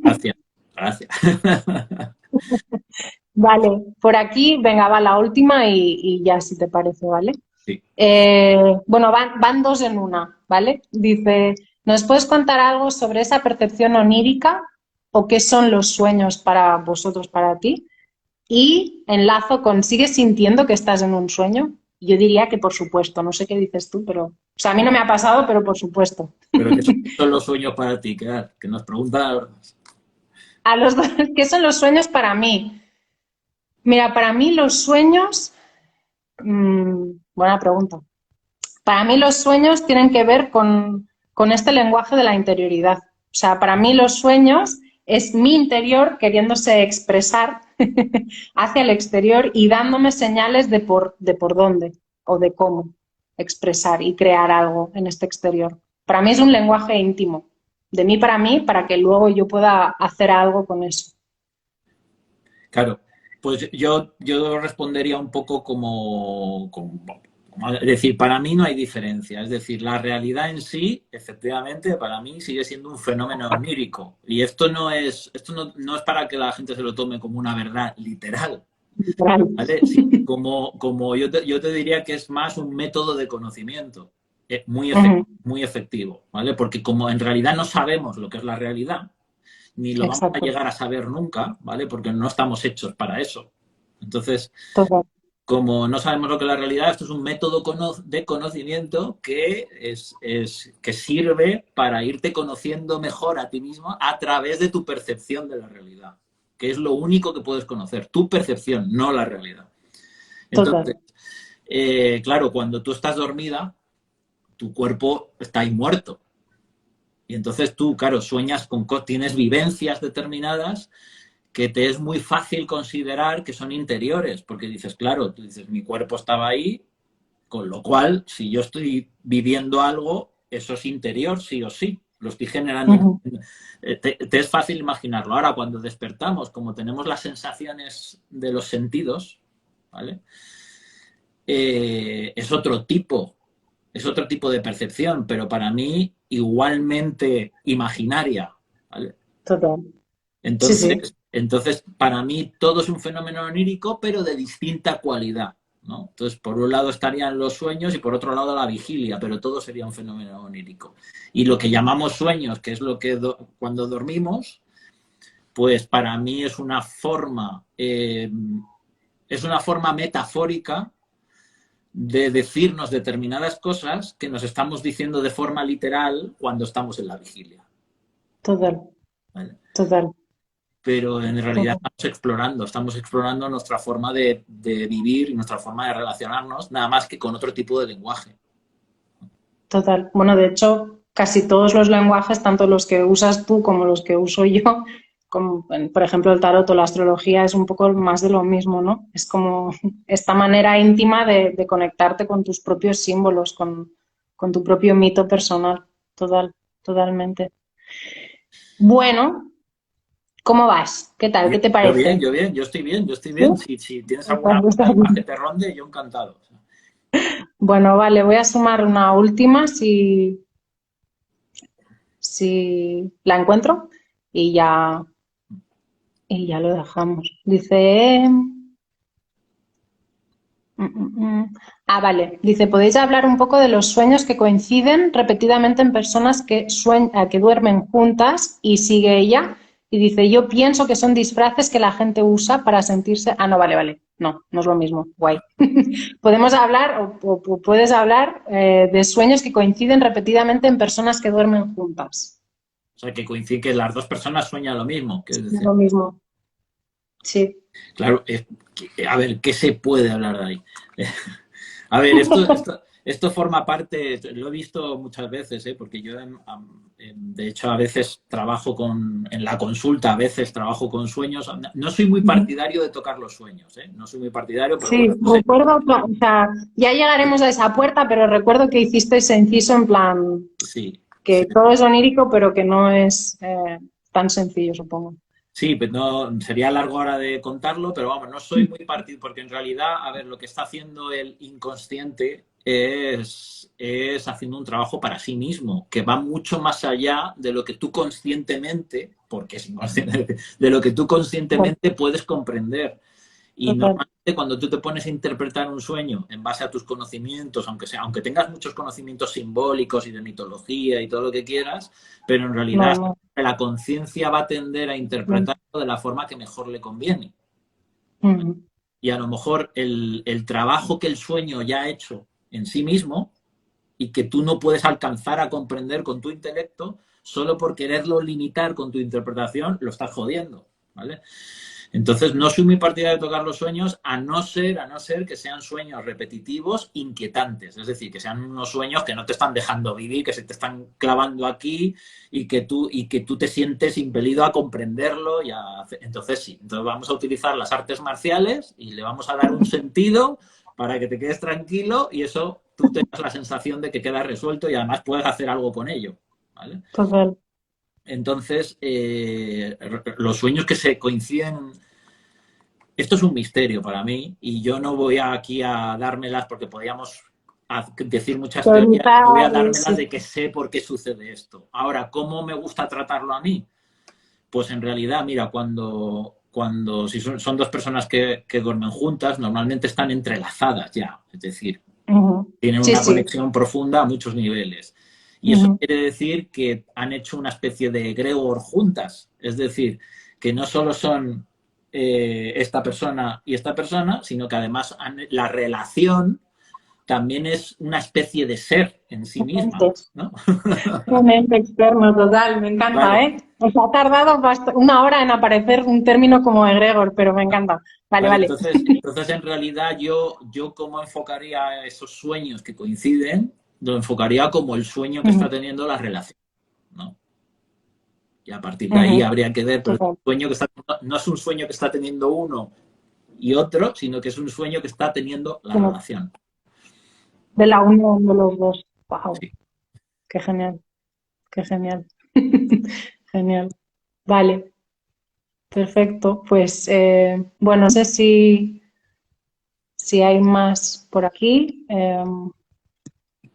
Gracias, gracias. Vale, por aquí, venga, va la última y ya si te parece, ¿vale? Sí. Bueno, van dos en una, ¿vale? Dice, ¿nos puedes contar algo sobre esa percepción onírica o qué son los sueños para vosotros, para ti? Y enlazo con, ¿sigues sintiendo que estás en un sueño? Yo diría que por supuesto, no sé qué dices tú, pero, o sea, a mí no me ha pasado, pero por supuesto. Pero ¿qué son los sueños para ti? Que nos preguntan a los dos. A los dos, ¿qué son los sueños para mí? Mira, para mí los sueños, buena pregunta. Para mí los sueños tienen que ver con este lenguaje de la interioridad. O sea, para mí los sueños es mi interior queriéndose expresar hacia el exterior y dándome señales de por dónde o de cómo expresar y crear algo en este exterior. Para mí es un lenguaje íntimo, de mí, para que luego yo pueda hacer algo con eso. Claro, pues yo respondería un poco es decir, para mí no hay diferencia. Es decir, la realidad en sí, efectivamente, para mí sigue siendo un fenómeno onírico. Y esto no es para que la gente se lo tome como una verdad literal, Literal. ¿vale? Sí, como yo te diría que es más un método de conocimiento. Ujú. muy efectivo, ¿vale? Porque como en realidad no sabemos lo que es la realidad, ni lo vamos a Exacto. llegar a saber nunca, ¿vale? Porque no estamos hechos para eso. Entonces, Total. como no sabemos lo que es la realidad, esto es un método de conocimiento que sirve para irte conociendo mejor a ti mismo a través de tu percepción de la realidad, que es lo único que puedes conocer, tu percepción, no la realidad. Entonces, Total. claro, cuando tú estás dormida, tu cuerpo está ahí muerto. Y entonces tú, claro, sueñas tienes vivencias determinadas que te es muy fácil considerar que son interiores, porque dices, claro, tú dices, mi cuerpo estaba ahí, con lo cual, si yo estoy viviendo algo, eso es interior, sí o sí, lo estoy generando. Ujú. Te es fácil imaginarlo. Ahora, cuando despertamos, como tenemos las sensaciones de los sentidos, ¿vale? Es otro tipo de percepción, pero para mí igualmente imaginaria, ¿vale? Total. Sí, sí. Entonces, para mí todo es un fenómeno onírico, pero de distinta cualidad, ¿no? Entonces, por un lado estarían los sueños y por otro lado la vigilia, pero todo sería un fenómeno onírico. Y lo que llamamos sueños, que es lo que cuando dormimos, pues para mí es una forma metafórica de decirnos determinadas cosas que nos estamos diciendo de forma literal cuando estamos en la vigilia, Total. ¿vale? Total. Pero en realidad Total. estamos explorando nuestra forma de vivir y nuestra forma de relacionarnos, nada más que con otro tipo de lenguaje. Total. Bueno, de hecho, casi todos los lenguajes, tanto los que usas tú como los que uso yo, como por ejemplo el tarot o la astrología, es un poco más de lo mismo, ¿no? Es como esta manera íntima de conectarte con tus propios símbolos, con tu propio mito personal. Total, totalmente. Bueno, ¿cómo vas? ¿Qué tal? ¿Qué te parece? Yo estoy bien, yo estoy ¿Sí? bien. Si tienes alguna Estás- duda estás y más que bien. te ronde, yo encantado. Bueno, vale, voy a sumar una última si la encuentro y ya lo dejamos. Dice, vale. Dice, ¿podéis hablar un poco de los sueños que coinciden repetidamente en personas que duermen juntas? Y sigue ella y dice, yo pienso que son disfraces que la gente usa para sentirse... Ah, no, vale, vale. No, no es lo mismo. Guay. Podemos hablar o puedes hablar de sueños que coinciden repetidamente en personas que duermen juntas. O sea, que coincide que las dos personas sueñan lo mismo, que es Es decir, lo mismo. Sí. claro, a ver, ¿qué se puede hablar de ahí? A ver, esto forma parte, lo he visto muchas veces, ¿eh? Porque yo, de hecho, a veces en la consulta, a veces trabajo con sueños. No soy muy partidario de tocar los sueños, ¿eh? No soy muy partidario, pero Sí, bueno, no sé. recuerdo, o sea, ya llegaremos a esa puerta, pero recuerdo que hiciste ese inciso en plan Sí, sí. que todo es onírico, pero que no es tan sencillo, supongo. Sí, pero no, sería largo ahora de contarlo, pero vamos, no soy muy partido, porque en realidad, a ver, lo que está haciendo el inconsciente es haciendo un trabajo para sí mismo, que va mucho más allá de lo que tú conscientemente, porque es inconsciente, de lo que tú Total, conscientemente puedes comprender. Y total, normalmente cuando tú te pones a interpretar un sueño en base a tus conocimientos, aunque tengas muchos conocimientos simbólicos y de mitología y todo lo que quieras, pero en realidad normal. la conciencia va a tender a interpretarlo de la forma que mejor le conviene. Ujú. Y a lo mejor el trabajo que el sueño ya ha hecho en sí mismo y que tú no puedes alcanzar a comprender con tu intelecto, solo por quererlo limitar con tu interpretación, lo estás jodiendo, ¿vale? Entonces, no soy muy partidario de tocar los sueños, a no ser que sean sueños repetitivos, inquietantes. Es decir, que sean unos sueños que no te están dejando vivir, que se te están clavando aquí y que tú te sientes impelido a comprenderlo. Entonces, sí. Entonces, vamos a utilizar las artes marciales y le vamos a dar un sentido para que te quedes tranquilo y eso tú tengas la sensación de que queda resuelto y además puedes hacer algo con ello, ¿vale? Total. Entonces, los sueños que se coinciden, esto es un misterio para mí y yo no voy aquí a dármelas porque podríamos decir muchas teorías, no voy a Teorizar, dármelas sí. de que sé por qué sucede esto. Ahora, ¿cómo me gusta tratarlo a mí? Pues en realidad, mira, si son dos personas que duermen juntas, normalmente están entrelazadas ya. Es decir, Tienen Sí, una sí. conexión profunda a muchos niveles. Y eso quiere decir que han hecho una especie de egregor juntas. Es decir, que no solo son esta persona y esta persona, sino que además la relación también es una especie de ser en sí misma, ¿no? Un ente externo, total, me encanta, Vale, ¿eh? O sea, ha tardado una hora en aparecer un término como egregor, pero me encanta. Vale, vale. vale. Entonces en realidad yo cómo enfocaría esos sueños que coinciden, lo enfocaría como el sueño que está teniendo la relación, ¿no? Y a partir de ahí habría que ver, pero Total. no es un sueño que está teniendo uno y otro, sino que es un sueño que está teniendo la Como relación. de la unión de los dos. Wow, Sí. qué genial, qué genial. Genial. Vale, perfecto. Pues bueno, no sé si hay más por aquí.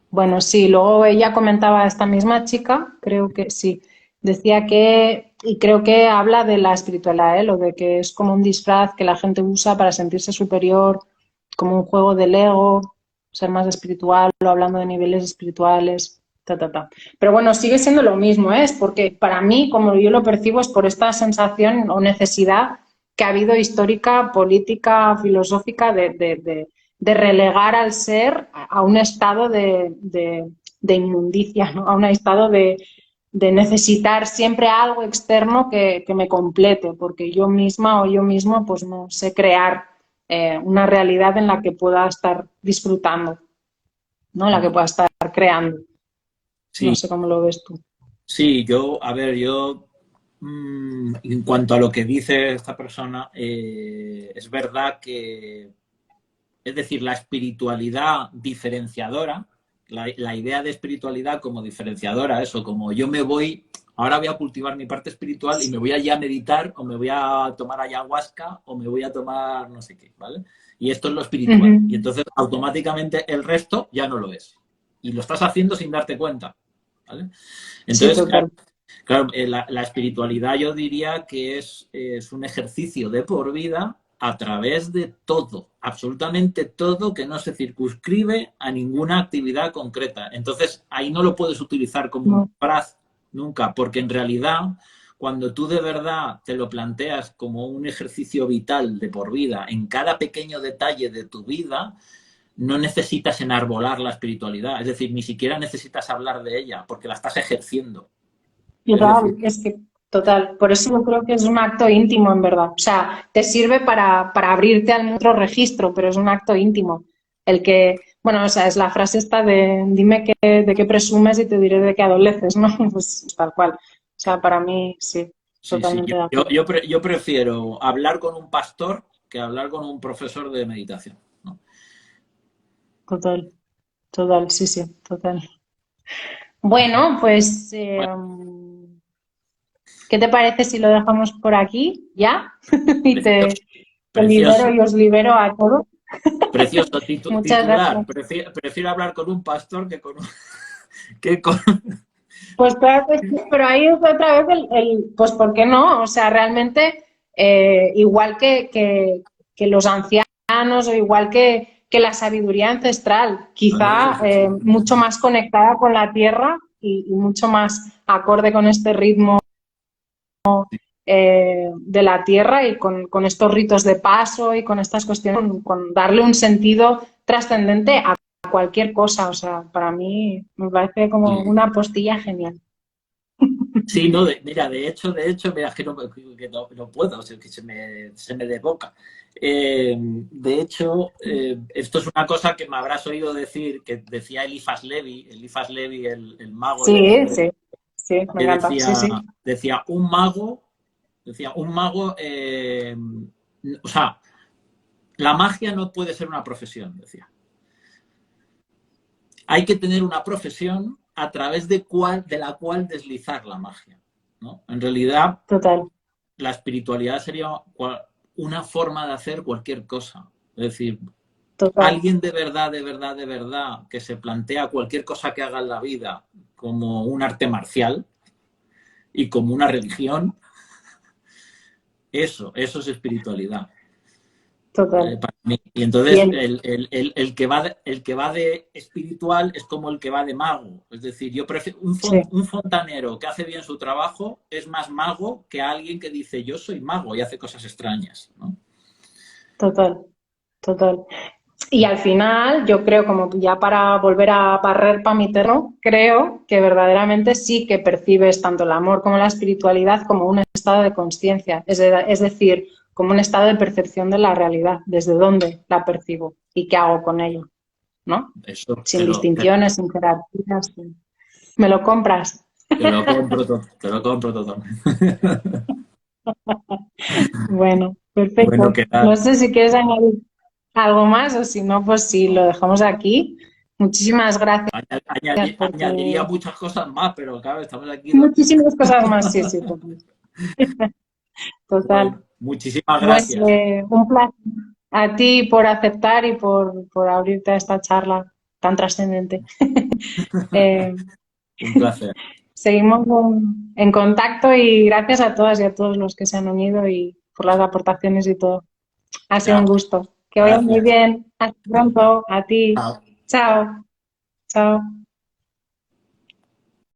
Bueno, sí, luego ella comentaba, esta misma chica, creo que sí, decía que, y creo que habla de la espiritualidad, ¿eh? Lo de que es como un disfraz que la gente usa para sentirse superior, como un juego del ego, ser más espiritual, o hablando de niveles espirituales, ta, ta, ta. Pero bueno, sigue siendo lo mismo, ¿eh? Es porque para mí, como yo lo percibo, es por esta sensación o necesidad que ha habido histórica, política, filosófica de relegar al ser a un estado de inmundicia, ¿no? A un estado de necesitar siempre algo externo que me complete, porque yo misma o yo mismo pues no sé crear una realidad en la que pueda estar disfrutando, ¿no? La que pueda estar creando. No Sí, sé cómo lo ves tú. sí, en cuanto a lo que dice esta persona, es verdad que, es decir, la espiritualidad diferenciadora, la idea de espiritualidad como diferenciadora, eso, como ahora voy a cultivar mi parte espiritual y me voy allá a meditar o me voy a tomar ayahuasca o me voy a tomar no sé qué, ¿vale? Y esto es lo espiritual. Y entonces automáticamente el resto ya no lo es. Y lo estás haciendo sin darte cuenta, ¿vale? Sí, Entonces, total. claro, la espiritualidad yo diría que es un ejercicio de por vida a través de todo, absolutamente todo que no se circunscribe a ninguna actividad concreta. Entonces, ahí no lo puedes utilizar como un No, disfraz nunca, porque en realidad, cuando tú de verdad te lo planteas como un ejercicio vital de por vida, en cada pequeño detalle de tu vida, no necesitas enarbolar la espiritualidad, es decir, ni siquiera necesitas hablar de ella, porque la estás ejerciendo. Es decir, total, es que total. Por eso yo creo que es un acto íntimo, en verdad. O sea, te sirve para abrirte al otro registro, pero es un acto íntimo. El que, bueno, o sea, es la frase esta de dime de qué presumes y te diré de qué adoleces, ¿no? Pues tal cual. O sea, para mí, sí, sí, sí. totalmente de acuerdo. Yo prefiero hablar con un pastor que hablar con un profesor de meditación, ¿no? Total, total, sí, sí, total. Bueno, pues, Bueno, ¿qué te parece si lo dejamos por aquí ya? Y precioso, te libero precioso, y os libero a todos. precioso Muchas titular. gracias. Prefiero hablar con un pastor que con un... Que con... Pues claro que sí, pero ahí es otra vez pues ¿por qué no? O sea, realmente, igual que los ancianos o igual que la sabiduría ancestral, No, no, sí, quizá sí, sí. mucho más conectada con la tierra y mucho más acorde con este ritmo de la tierra y con estos ritos de paso y con estas cuestiones, con darle un sentido trascendente a cualquier cosa. O sea, para mí me parece como Sí. una postilla genial. Sí, no, mira, mira, es que no puedo, o sea, que se me desboca. De hecho, esto es una cosa que me habrás oído decir, que decía Eliphas Levi, el mago de Sí, sí, Níger, sí, me que encanta. Sí, sí, decía, un mago, o sea, la magia no puede ser una profesión, decía. Hay que tener una profesión a través de la cual deslizar la magia, ¿no? En realidad, total, la espiritualidad sería una forma de hacer cualquier cosa. Es decir, total. alguien de verdad, que se plantea cualquier cosa que haga en la vida como un arte marcial y como una religión, eso es espiritualidad. total. para mí. Y entonces Bien, el que va de espiritual es como el que va de mago. Es decir, yo prefiero sí, un fontanero que hace bien su trabajo es más mago que alguien que dice yo soy mago y hace cosas extrañas, ¿no? total, total. Y al final, yo creo, como ya para volver a barrer para mi terreno, creo que verdaderamente sí que percibes tanto el amor como la espiritualidad como un estado de conciencia, es decir, como un estado de percepción de la realidad, desde dónde la percibo y qué hago con ello, ¿no? Eso Sin distinciones, sin jerarquías. ¿Me lo compras? te lo compro totalmente. Bueno, Bueno, perfecto. ¿qué tal? No sé si quieres añadir algo más o si no, pues si lo dejamos aquí. Muchísimas gracias Añadiría porque muchas cosas más, pero claro, estamos aquí dos. muchísimas cosas más, sí, sí, total. Total. Bueno, muchísimas Pues gracias. un placer a ti por aceptar y por abrirte a esta charla tan trascendente. Eh, Un placer. seguimos en contacto y gracias a todas y a todos los que se han unido y por las aportaciones y todo. Ha sido un Chao. gusto. Que vaya muy Gracias. bien. Hasta pronto. A ti. Chao. Chao. Chao.